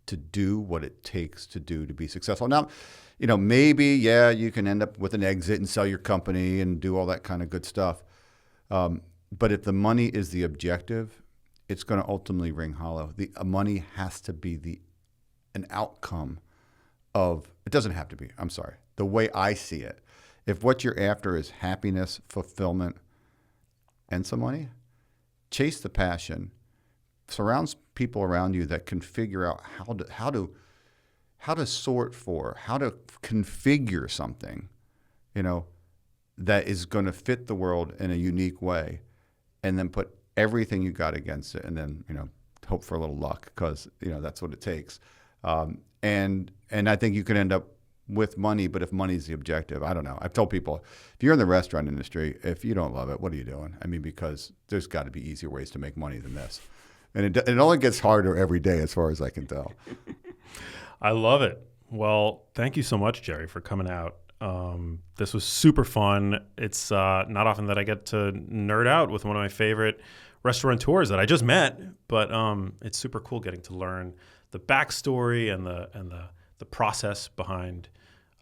to do what it takes to be successful. Now, maybe, you can end up with an exit and sell your company and do all that kind of good stuff. But if the money is the objective, it's going to ultimately ring hollow. The money has to be an outcome of, it doesn't have to be, I'm sorry, the way I see it. If what you're after is happiness, fulfillment, and some money, chase the passion. Surround people around you that can figure out how to sort for, how to configure something, that is going to fit the world in a unique way, and then put everything you got against it, and then hope for a little luck, because that's what it takes. And I think you can end up with money, but if money is the objective, I don't know. I've told people, if you're in the restaurant industry, if you don't love it, what are you doing? Because there's got to be easier ways to make money than this. And it only gets harder every day, as far as I can tell. I love it. Well, thank you so much, Jerry, for coming out. This was super fun. It's not often that I get to nerd out with one of my favorite restaurateurs that I just met, but it's super cool getting to learn the backstory and the process behind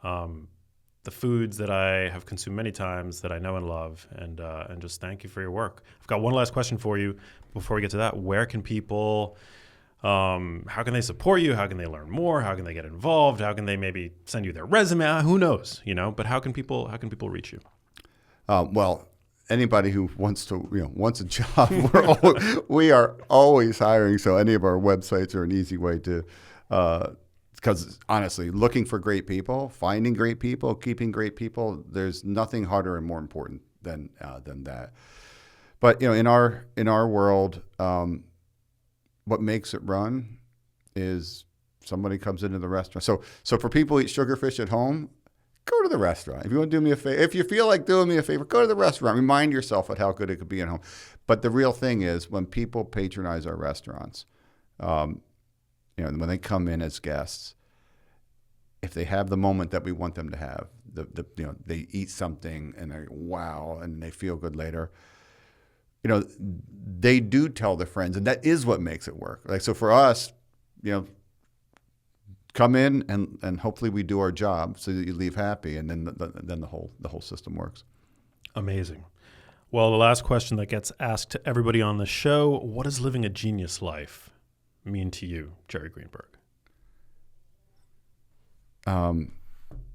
the foods that I have consumed many times, that I know and love, and just thank you for your work. I've got one last question for you before we get to that. Where can people, how can they support you? How can they learn more? How can they get involved? How can they maybe send you their resume? Who knows, but how can people reach you? Well, anybody who wants a job, we are always hiring. So any of our websites are an easy way to, because honestly, looking for great people, finding great people, keeping great people, there's nothing harder and more important than that. But in our world, what makes it run is somebody comes into the restaurant. So for people who eat sugarfish at home, go to the restaurant. If you want to do me a favor, if you feel like doing me a favor, go to the restaurant. Remind yourself of how good it could be at home. But the real thing is, when people patronize our restaurants, when they come in as guests, if they have the moment that we want them to have, they eat something and they wow, and they feel good later. They do tell their friends, and that is what makes it work. So for us, come in and hopefully we do our job so that you leave happy, and then the whole system works. Amazing. Well, the last question that gets asked to everybody on the show: what does living a genius life mean to you, Jerry Greenberg?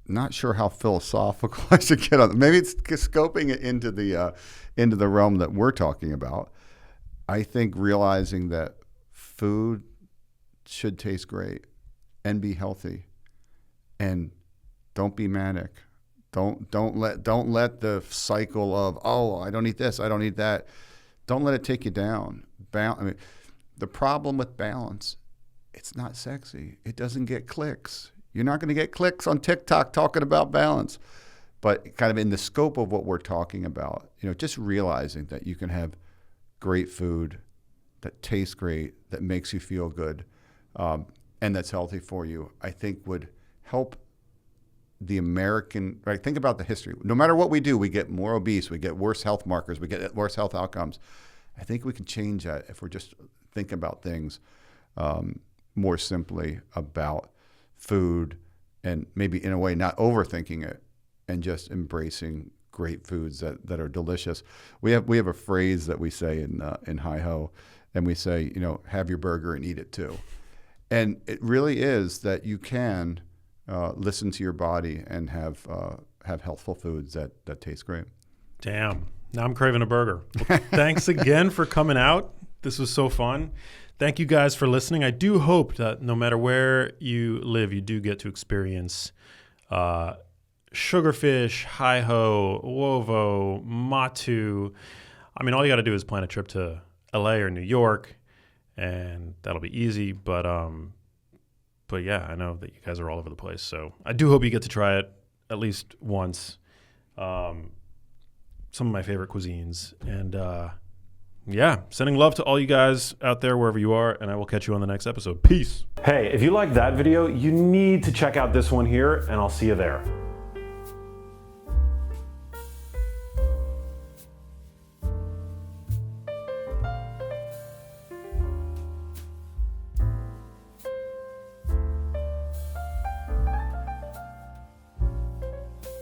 not sure how philosophical I should get on. Maybe it's scoping it into the realm that we're talking about. I think realizing that food should taste great and be healthy, and don't be manic. Don't let the cycle of, oh, I don't eat this, I don't eat that. Don't let it take you down. The problem with balance, it's not sexy. It doesn't get clicks. You're not going to get clicks on TikTok talking about balance. But kind of in the scope of what we're talking about, just realizing that you can have great food that tastes great, that makes you feel good, and that's healthy for you, I think would help the American, right? Think about the history. No matter what we do, we get more obese, we get worse health markers, we get worse health outcomes. I think we can change that if we're just thinking about things more simply about food, and maybe in a way not overthinking it, and just embracing great foods that are delicious. We have a phrase that we say in HiHo, and we say, have your burger and eat it too. And it really is that you can listen to your body and have healthful foods that taste great. Damn. Now I'm craving a burger. Well, thanks again for coming out. This was so fun. Thank you guys for listening. I do hope that no matter where you live, you do get to experience Sugarfish, HiHo, Uovo, Matu. I mean, all you got to do is plan a trip to LA or New York, and that'll be easy. But yeah, I know that you guys are all over the place. So I do hope you get to try it at least once. Some of my favorite cuisines. And yeah, sending love to all you guys out there wherever you are, and I will catch you on the next episode. Peace. Hey, if you liked that video, you need to check out this one here, and I'll see you there.